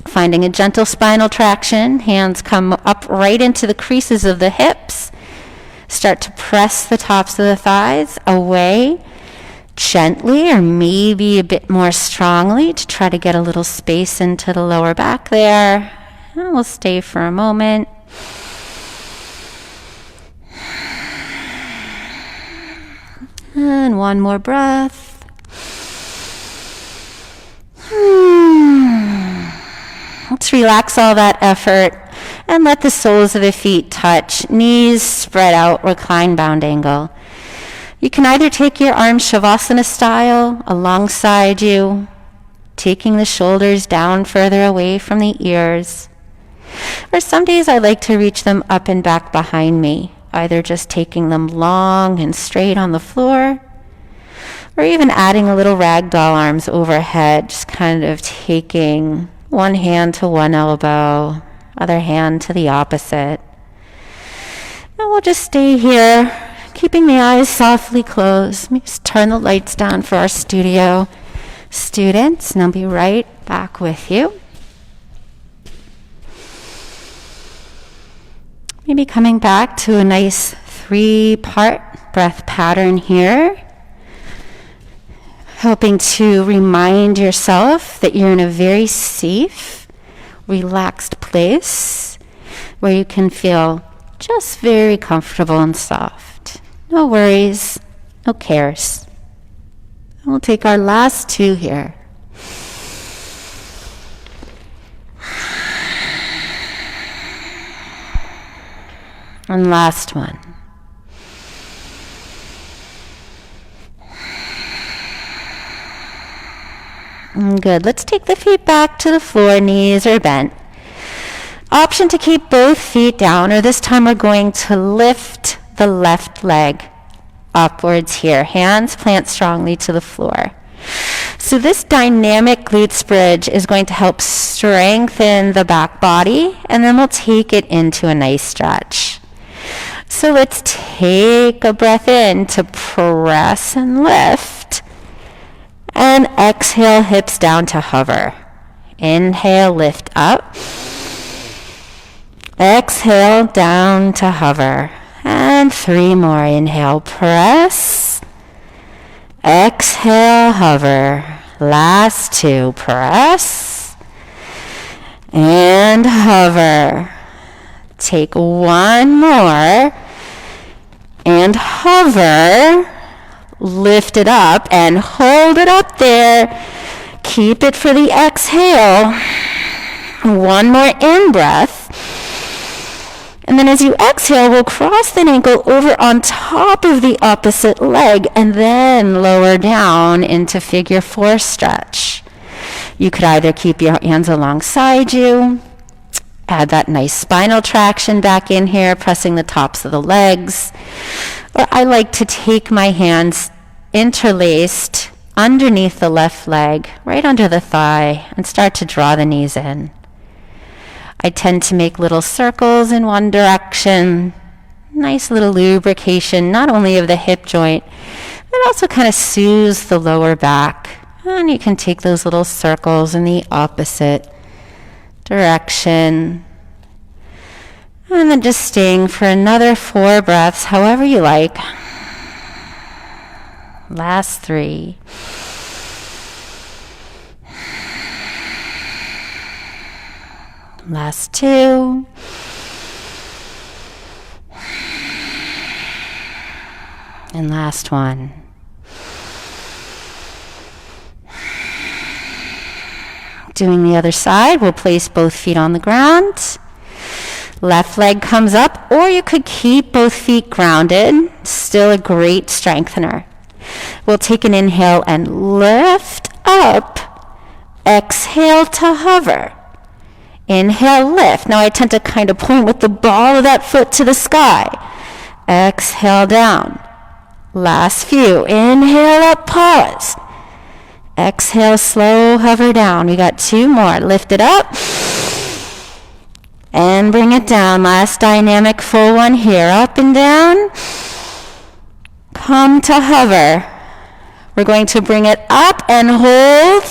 Finding a gentle spinal traction, hands come up right into the creases of the hips. Start to press the tops of the thighs away gently, or maybe a bit more strongly, to try to get a little space into the lower back there. And we'll stay for a moment. And 1 more breath. Let's relax all that effort and let the soles of the feet touch. Knees spread out, recline bound angle. You can either take your arms Shavasana style alongside you, taking the shoulders down further away from the ears. Or some days I like to reach them up and back behind me, either just taking them long and straight on the floor, or even adding a little ragdoll arms overhead, just kind of taking one hand to one elbow, other hand to the opposite. And we'll just stay here, keeping the eyes softly closed. Let me just turn the lights down for our studio students, and I'll be right back with you. Maybe coming back to a nice 3-part breath pattern here, helping to remind yourself that you're in a very safe, relaxed place where you can feel just very comfortable and soft. No worries, no cares. And we'll take our last 2 here. And last one. Good. Let's take the feet back to the floor, knees are bent. Option to keep both feet down, or this time we're going to lift the left leg upwards here. Hands plant strongly to the floor. So this dynamic glutes bridge is going to help strengthen the back body, and then we'll take it into a nice stretch. So let's take a breath in to press and lift. And exhale, hips down to hover. Inhale, lift up. Exhale, down to hover. And 3 more. Inhale, press. Exhale, hover. Last 2. Press. And hover. Take 1 more. And hover. Lift it up and hold it up there. Keep it for the exhale. 1 more in-breath. And then as you exhale, we'll cross that ankle over on top of the opposite leg and then lower down into figure 4 stretch. You could either keep your hands alongside you, add that nice spinal traction back in here, pressing the tops of the legs. Or I like to take my hands interlaced underneath the left leg, right under the thigh, and start to draw the knees in. I tend to make little circles in one direction. Nice little lubrication, not only of the hip joint, but also kind of soothes the lower back. And you can take those little circles in the opposite direction. And then just staying for another 4 breaths, however you like. Last 3. Last 2. And last 1. Doing the other side, we'll place both feet on the ground. Left leg comes up, or you could keep both feet grounded. Still a great strengthener. We'll take an inhale and lift up. Exhale to hover. Inhale, lift. Now I tend to kind of point with the ball of that foot to the sky. Exhale down. Last few. Inhale up, pause. Exhale, slow hover down. We got 2 more. Lift it up. And bring it down. Last dynamic full one here. Up and down. Come to hover. We're going to bring it up and hold.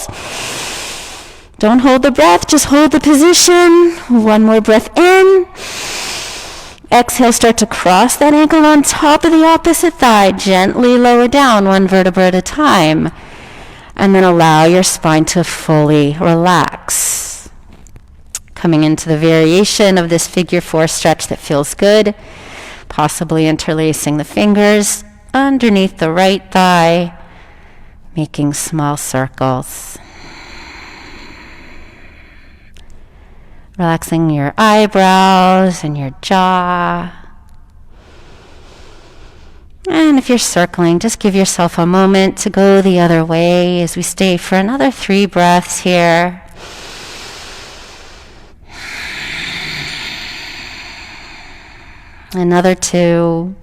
Don't hold the breath, just hold the position. 1 more breath in. Exhale, start to cross that ankle on top of the opposite thigh. Gently lower down 1 vertebra at a time. And then allow your spine to fully relax. Coming into the variation of this figure 4 stretch that feels good. Possibly interlacing the fingers underneath the right thigh, making small circles. Relaxing your eyebrows and your jaw. And if you're circling, just give yourself a moment to go the other way as we stay for another 3 breaths here. Another 2.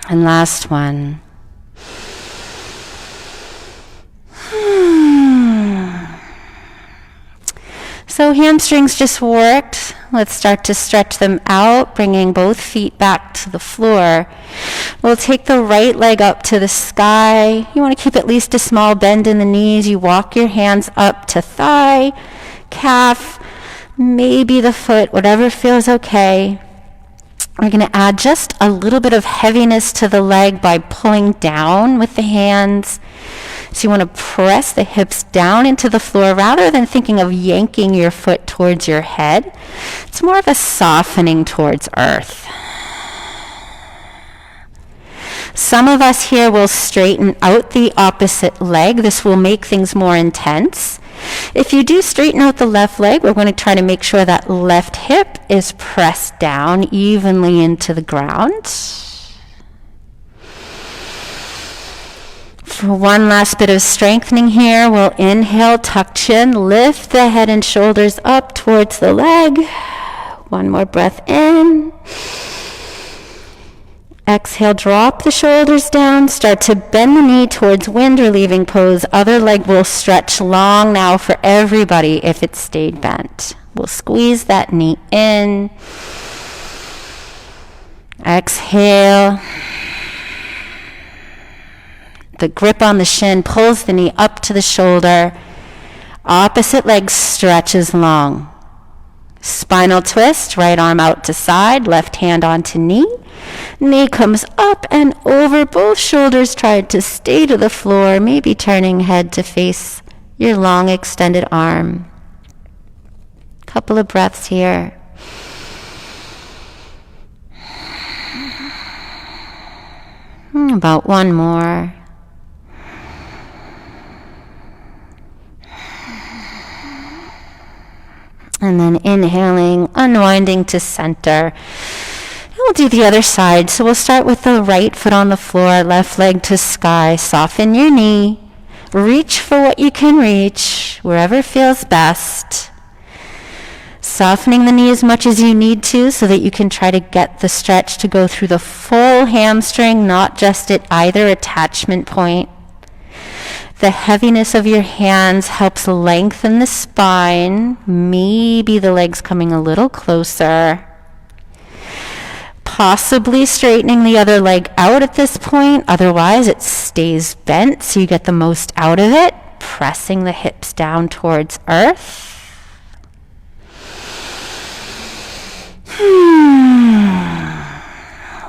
And last 1. So hamstrings just worked. Let's start to stretch them out, bringing both feet back to the floor. We'll take the right leg up to the sky. You want to keep at least a small bend in the knees. You walk your hands up to thigh, calf, maybe the foot, whatever feels okay. We're going to add just a little bit of heaviness to the leg by pulling down with the hands. So you want to press the hips down into the floor rather than thinking of yanking your foot towards your head. It's more of a softening towards earth. Some of us here will straighten out the opposite leg. This will make things more intense. If you do straighten out the left leg, we're going to try to make sure that left hip is pressed down evenly into the ground. For one last bit of strengthening here, we'll inhale, tuck chin, lift the head and shoulders up towards the leg. 1 more breath in. Exhale, drop the shoulders down. Start to bend the knee towards wind relieving pose. Other leg will stretch long now for everybody if it stayed bent. We'll squeeze that knee in. Exhale. The grip on the shin pulls the knee up to the shoulder. Opposite leg stretches long. Spinal twist, right arm out to side, left hand onto knee. Knee comes up and over. Both shoulders try to stay to the floor, maybe turning head to face your long extended arm. Couple of breaths here. About one more. And then inhaling, unwinding to center. And we'll do the other side. So we'll start with the right foot on the floor, left leg to sky. Soften your knee. Reach for what you can reach, wherever feels best. Softening the knee as much as you need to so that you can try to get the stretch to go through the full hamstring, not just at either attachment point. The heaviness of your hands helps lengthen the spine. Maybe the legs coming a little closer. Possibly straightening the other leg out at this point. Otherwise, it stays bent so you get the most out of it. Pressing the hips down towards earth.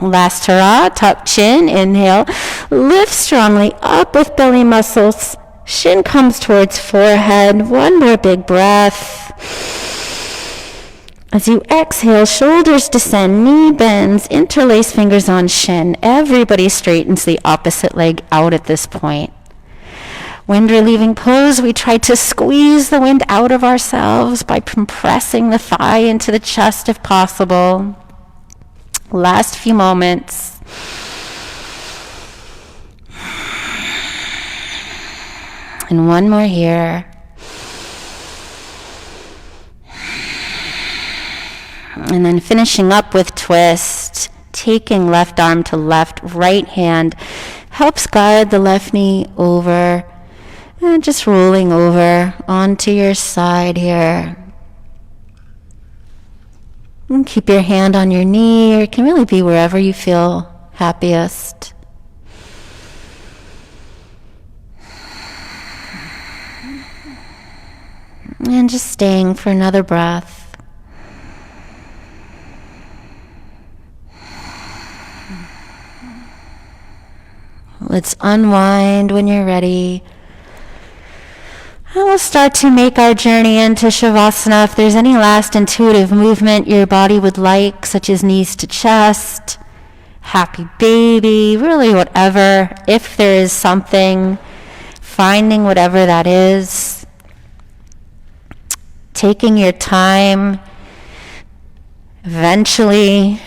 Last hurrah, tuck chin, inhale, lift strongly up with belly muscles, shin comes towards forehead, one more big breath. As you exhale, shoulders descend, knee bends, interlace fingers on shin. Everybody straightens the opposite leg out at this point. Wind relieving pose, we try to squeeze the wind out of ourselves by compressing the thigh into the chest if possible. Last few moments. And one more here. And then finishing up with twist, taking left arm to left, right hand helps guide the left knee over and just rolling over onto your side here. And keep your hand on your knee, or it can really be wherever you feel happiest. And just staying for another breath. Let's unwind when you're ready. And we'll start to make our journey into Shavasana. If there's any last intuitive movement your body would like, such as knees to chest, happy baby, really whatever. If there is something, finding whatever that is. Taking your time. Eventually,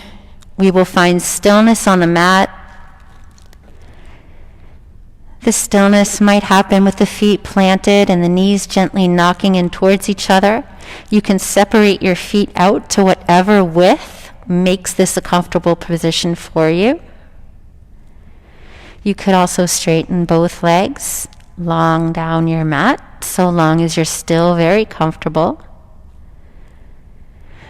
we will find stillness on the mat. The stillness might happen with the feet planted and the knees gently knocking in towards each other. You can separate your feet out to whatever width makes this a comfortable position for you. You could also straighten both legs long down your mat, so long as you're still very comfortable.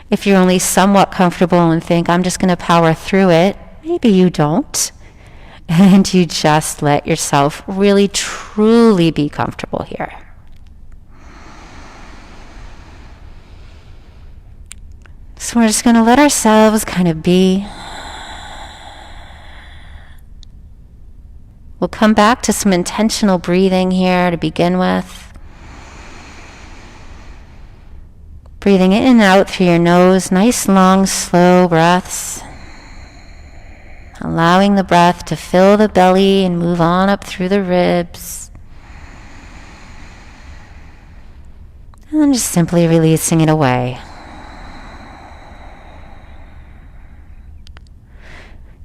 If you're only somewhat comfortable and think, I'm just going to power through it, maybe you don't. And you just let yourself really, truly be comfortable here. So we're just going to let ourselves kind of be. We'll come back to some intentional breathing here to begin with. Breathing in and out through your nose, nice, long, slow breaths. Allowing the breath to fill the belly and move on up through the ribs. And then just simply releasing it away.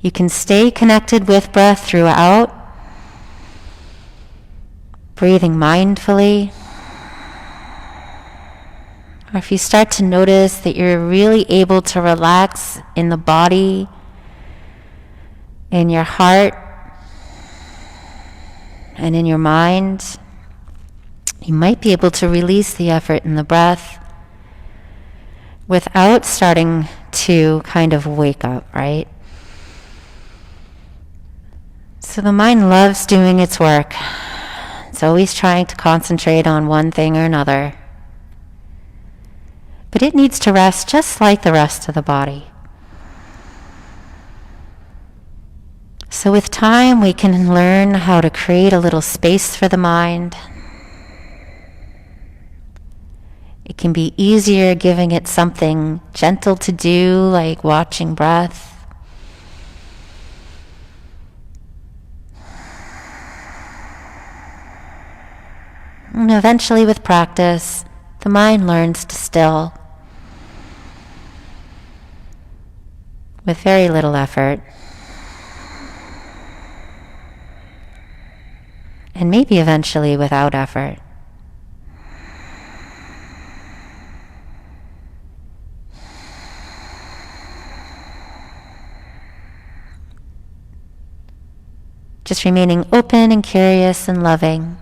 You can stay connected with breath throughout. Breathing mindfully. Or if you start to notice that you're really able to relax in the body, in your heart, and in your mind, you might be able to release the effort in the breath without starting to kind of wake up, right? So the mind loves doing its work. It's always trying to concentrate on one thing or another. But it needs to rest just like the rest of the body. So with time, we can learn how to create a little space for the mind. It can be easier giving it something gentle to do, like watching breath. And eventually, with practice, the mind learns to still with very little effort. And maybe eventually without effort. Just remaining open and curious and loving.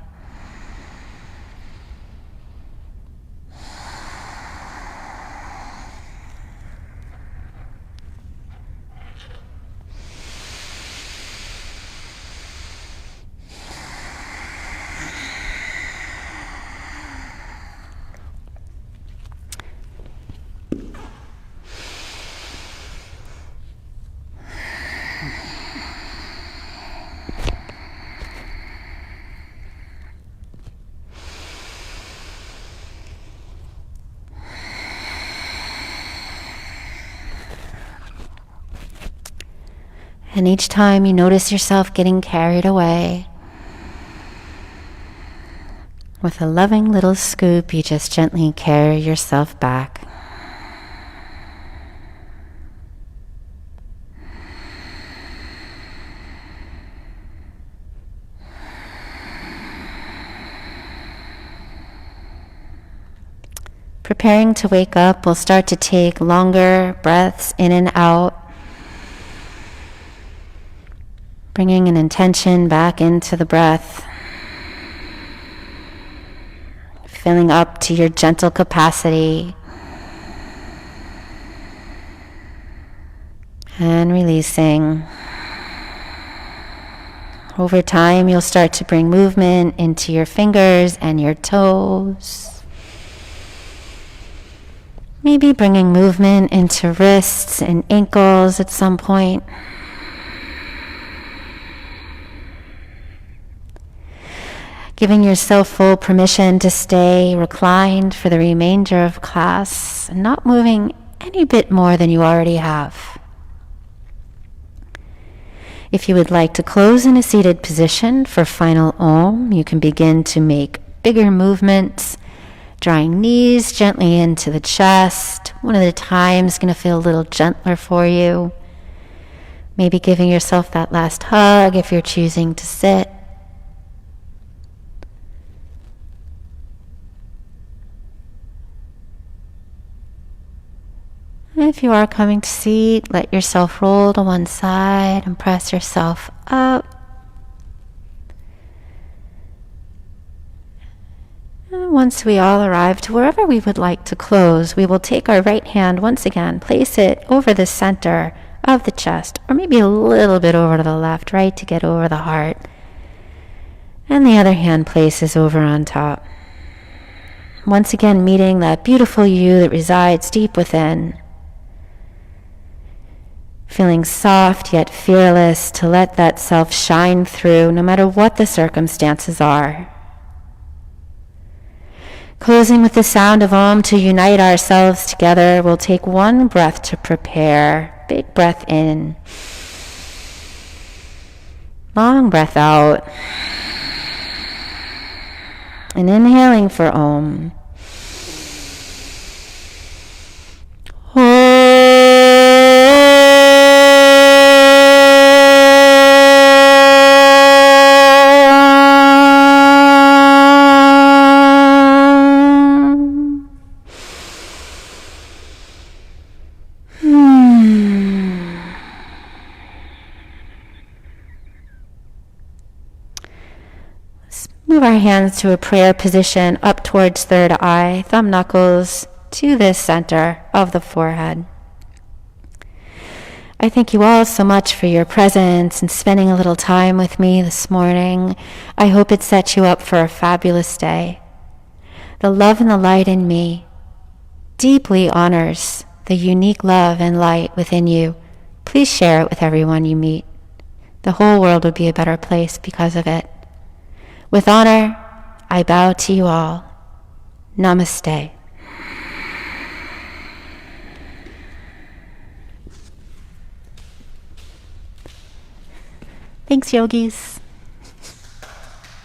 And each time you notice yourself getting carried away, with a loving little scoop, you just gently carry yourself back. Preparing to wake up, we'll start to take longer breaths in and out, bringing an intention back into the breath, filling up to your gentle capacity, and releasing. Over time, you'll start to bring movement into your fingers and your toes. Maybe bringing movement into wrists and ankles at some point. Giving yourself full permission to stay reclined for the remainder of class, and not moving any bit more than you already have. If you would like to close in a seated position for final Om, you can begin to make bigger movements, drawing knees gently into the chest. One at a time is going to feel a little gentler for you. Maybe giving yourself that last hug if you're choosing to sit. If you are coming to seat, let yourself roll to one side and press yourself up. And once we all arrive to wherever we would like to close, we will take our right hand once again, place it over the center of the chest, or maybe a little bit over to the left, right, to get over the heart. And the other hand places over on top. Once again, meeting that beautiful you that resides deep within. Feeling soft yet fearless to let that self shine through no matter what the circumstances are. Closing with the sound of Om to unite ourselves together, we'll take one breath to prepare. Big breath in. Long breath out. And inhaling for Om. Move our hands to a prayer position up towards third eye, thumb knuckles to this center of the forehead. I thank you all so much for your presence and spending a little time with me this morning. I hope it sets you up for a fabulous day. The love and the light in me deeply honors the unique love and light within you. Please share it with everyone you meet. The whole world would be a better place because of it. With honor, I bow to you all. Namaste. Thanks, yogis.